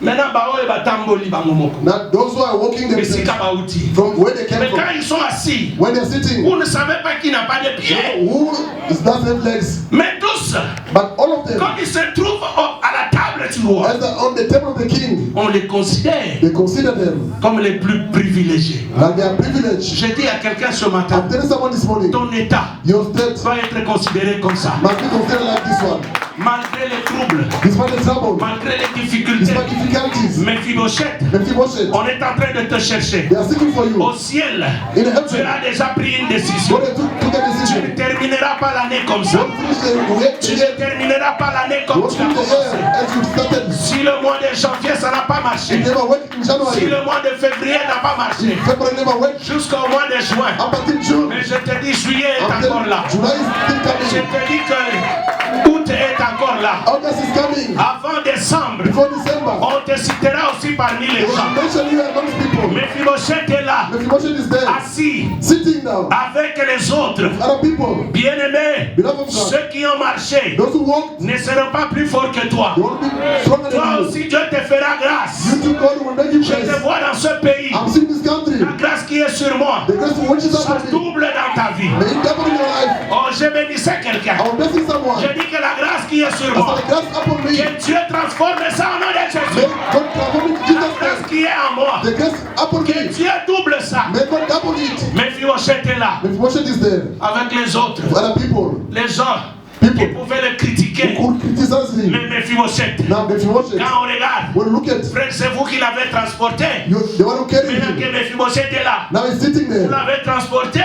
Maintenant bawe ba tamboli ba momoko. Now, those who are walking Mesika themselves ba uti. from where they Mais came quand from, ils sont assis, when they're sitting, vous ne savez pas qui n'a pas de pieds. who doesn't have legs? Mais tous, But all of them, quand ils se trouvent à la table du roi, as they're on the table of the king, on les considère they consider them comme les plus privilégiés. like they are privileged. Je dis à quelqu'un ce matin, I'm telling someone this morning, ton état your state doit être considéré comme ça. must be considered like this one. Malgré les troubles, Despite the trouble, malgré les difficultés, despite difficulties, Mephibosheth, Mephibosheth, on est en train de te chercher. they are seeking for you. Au ciel, In the tu heaven, as déjà pris une décision. when they took a Tu decision, ne termineras pas l'année comme ça. don't finish the Tu year, ne termineras pas l'année comme don't tu as finish the commencé. year as you started. Si le mois de janvier, ça n'a pas marché. It never worked in Si January. le mois de février n'a pas marché. February never worked. Jusqu'au mois de juin. Up until June, Mais je te dis, juillet est until encore là. July is still Je coming. te dis que août est encore là. August is coming. Avant décembre, Before December, on te citera aussi parmi les they will gens. mention you amongst people. Mephibosheth est là, Mephibosheth is there, assis sitting down. avec les autres. Other people, Bien-aimés, beloved of God, ceux qui ont marché those who walk, ne seront pas plus forts que toi. they won't be stronger Toi than you. aussi, Dieu te fera grâce. You too, God will make you Je te blessed. vois dans ce pays. I'm seeing this country. La grâce qui est sur moi, The grace which is ça upon me, double dans ta vie. may it double in your life. Oh, je bénissais quelqu'un. I will bless someone. Je dis que la grâce qui est sur I moi, said the grace upon me. que Dieu transforme ça au nom de May Jésus. God transform it in La Jesus' grâce name. qui est en moi, The grace upon que me. Dieu double ça. May God double it. Mephibosheth est là, Mephibosheth is there. avec les autres, Other people, les gens qui pouvaient le critiquer. who could criticize him. Mais Mephibosheth, Now Mephibosheth, quand on regarde, when you look at frère, c'est vous qui l'avez transporté. you, the one who carried Maintenant him, que Mephibosheth est là, now he's sitting vous there. l'avez transporté,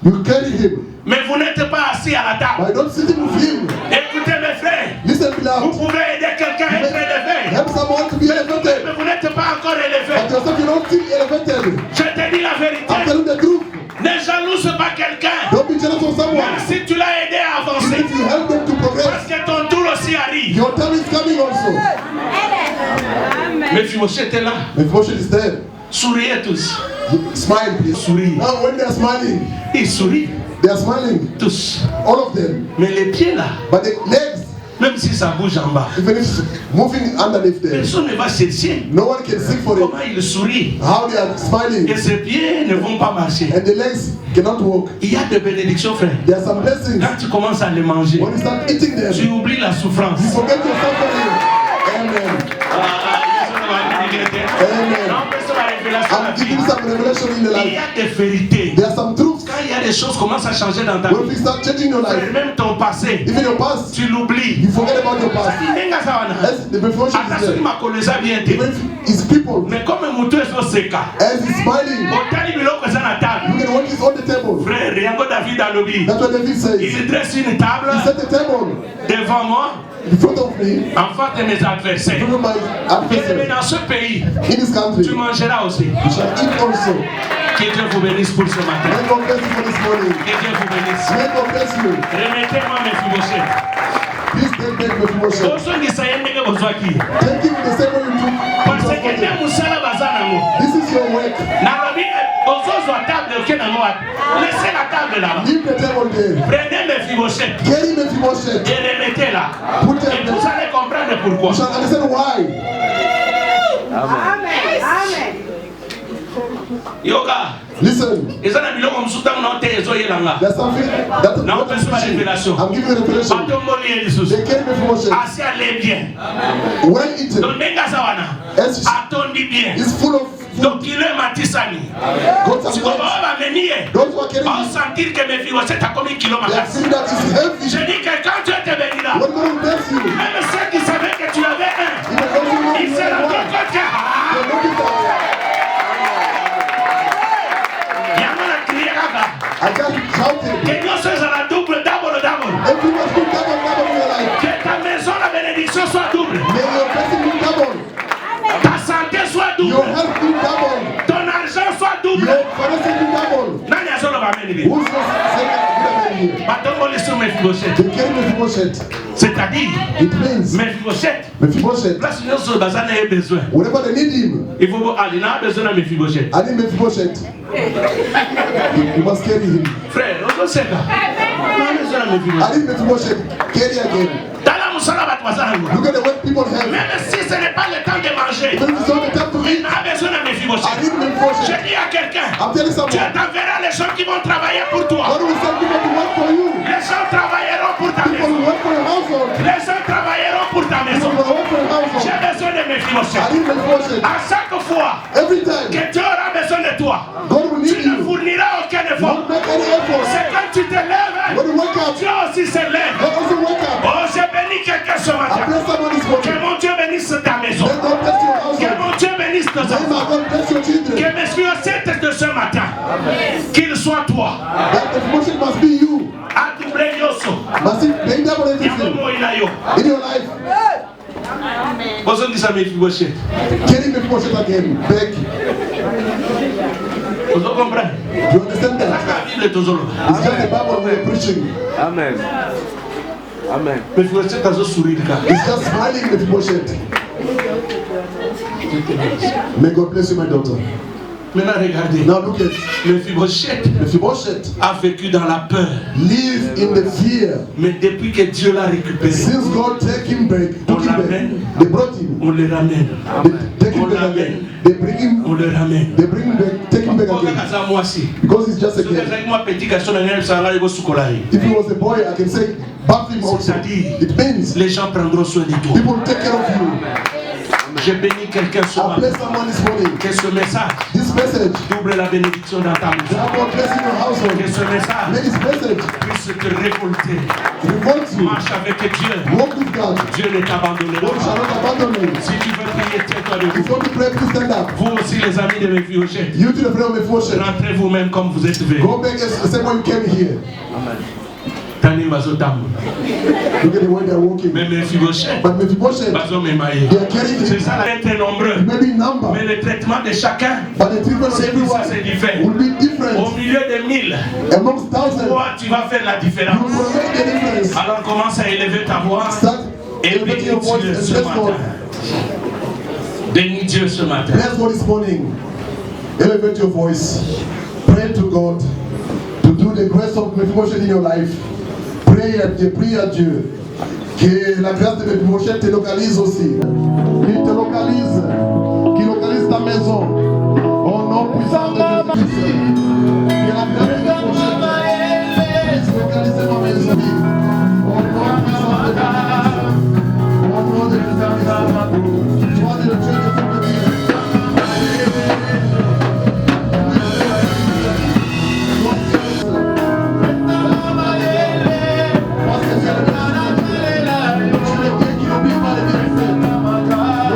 You carried him, mais vous n'êtes pas assis à la table. but you're not sitting with him. Écoutez mes frères, Listen, vous beloved. pouvez aider quelqu'un à être élevé, Help someone to be elevated, mais vous n'êtes pas encore but élevé. yourself you're not still elevated. Je te dis la I'm vérité, telling the truth. ne jalouse pas quelqu'un, Don't be jealous of someone. même si tu l'as aidé à Even avancer, if you help them to parce progress, que ton tour aussi arrive. your time is coming also. Mephibosheth est là, Mephibosheth is there. souriez tous. Smile, please. Sourire. Now, when they are smiling, Ils sourient they are smiling, tous. all of them. Mais les pieds là, But the legs, même si ça bouge en bas, even if it's moving underneath there, personne ne va chercher no one can see for comment it. ils sourient. How they are smiling, Et ses pieds ne vont pas marcher. and the legs cannot walk. Il y a des bénédictions, frère. There are some blessings. Quand tu commences à les manger, When you start eating them, tu oublies la souffrance. you forget your suffering. Amen. Amen. I'm giving some revelation in the Il y life. a des vérités. There are some truths. Quand il y a des choses qui commencent à changer dans ta When vie, things start changing your frère, life, même ton passé, even your past, tu l'oublies. you forget about your past. Nenga sawana. As the Mephibosheth is Attention, there, ma koleza bien te. even if his people, Mais comme mutu ezoseka, as he's smiling, otali biloko eza na table. look at what is on the table. Frère, yango David alobi. That's what David says. Il dresse une table He set a table devant moi, in front of me, en face de mes adversaires. in front of my Mais adversary. dans ce pays, In this country, tu you mangeras aussi. shall eat also. Que Dieu vous bénisse pour ce matin. May God bless you for this morning. Que Dieu vous bénisse. May God bless you. Remettez-moi Mephibosheth. Please take back Mephibosheth. Tosongisa ye ndenge bozwaki. Take him the same way you took. Parce que nde mosala baza nango. This is your work. Nalobi ozozwa table oke nango wapi. Laissez la table là-bas. Leave the table there. Prenez Mephibosheth Carry Mephibosheth. et remettez-la. Put Et him vous there. allez comprendre pourquoi. You shall understand why. Yoga, Listen. There's something that I'm giving a revelation. They came before Moshe. Well eaten. It's full of food. Donc il est matisani. Si vous venir, on sentir que mes filles c'est comme un kilo magas. Je dis que quand Dieu te bénira, même ceux qui savaient que tu avais un, ils se rendront compte que Yamana crié I can't shout it. que Dieu soit à la double. Everyone put double in your life. Que ta maison la bénédiction soit double. May your blessing be double. Ta santé soit double. Your health be double. Ton argent soit double. Your finances be double. Nani azola ba meni. Who's going to say that? C'est-à-dire, it means Mephibosheth. Place où nous avons besoin. Whenever they need him, Il faut aller dans besoin de Mephibosheth. I need Mephibosheth. You must carry him. Frère, on sait ça. On a besoin de Mephibosheth. I need Mephibosheth. Carry again. Look at the way people have. Même si ce n'est pas le temps de manger, When it's not the time to eat, on a besoin de I Mephibosheth. need Mephibosheth. Je dis à quelqu'un, I'm telling tu someone, t'enverras les gens qui vont travailler pour toi. God will send people to work for you. Les gens travailleront pour ta People maison. will work for your household. Les gens travailleront pour ta maison. People will work for your household. J'ai besoin de I Mephibosheth. need Mephibosheth. À chaque fois Every time, que Dieu aura besoin de toi, God will tu need ne you. fourniras aucun effort. Don't make any effort. C'est quand tu te lèves, When you wake up, Dieu aussi se lève. God also wake up. Oh, j'ai béni quelqu'un ce I matin. bless someone this Que morning. mon Dieu bénisse ta maison. May God bless your Que household. mon Dieu bénisse tes May enfants. God bless your children. Que mes Mephibosheth de ce matin, qu'il soit toi. That Mephibosheth must be you. À doubler yoso. Must it be double everything Yamomo inayo. in your life. Ozo ndisa Mephibosheth. Carry Mephibosheth again. Beg. Ozo comprendre? Do you understand that? La Bible tozolo. It's just the Bible we are preaching. Amen. Amen. Mephibosheth azo sourire ka. It's just smiling Mephibosheth. May God bless you, my daughter. Maintenant regardez. Now look at Mephibosheth a vécu dans la peur. live in the fear. Mais depuis que Dieu l'a récupéré, Since God took him back, they brought him. on le ramène. They take him back again. They bring him. On le ramène. They bring him back. Take him back again. Because he's just a kid. If he was a boy, I can say, bath him also. It means Les gens prendront soin de toi. people will take care of you. Je bénis quelqu'un ce I matin. bless someone this morning. Que ce message This message, double la bénédiction dans ta maison. God bless in your Que household. ce May message this message puisse te révolter. revolt you. Marche avec Dieu. Walk with God. Dieu ne t'abandonnera God shall pas. not abandon you. Si tu veux prier, tiens-toi If you debout. want to pray, please stand up. Vous aussi, les amis de Mephibosheth, You to the friend of Mephibosheth. rentrez vous-même comme vous êtes venus. Go back as the same way you came here. Tani bazotamu. Look at the way they're walking. Mais Mephibosheth, But Mephibosheth, bazomemaye. they are carrying C'est him. ça, la être nombreux. Maybe in number, Mais le traitement de chacun, but the treatment of c'est everyone ça, c'est différent. will be Au different. milieu de 1000, Amongst thousands, toi, tu vas faire la you différence. will make the difference. Alors commence à élever ta voix Start et elevating bénis your voice Dieu and ce bless God. matin. Bénis Dieu ce matin. Bless God this morning. Elevate your voice. Pray to God to do the grace of Mephibosheth in your life. Prie à Dieu. Que la grâce de Mephibosheth te localise aussi. Qu'il te localise. Qu'il localise ta maison. Au nom puissant de Jésus. Que la grâce de Mephibosheth puisse localiser ma maison. Au nom puissant de Jésus. Au nom de Jésus. Sois le Dieu de ton Dieu. Parce que c'est le Dieu qui n'oublie pas les bienfaits.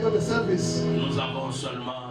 of the service. Nous avons seulement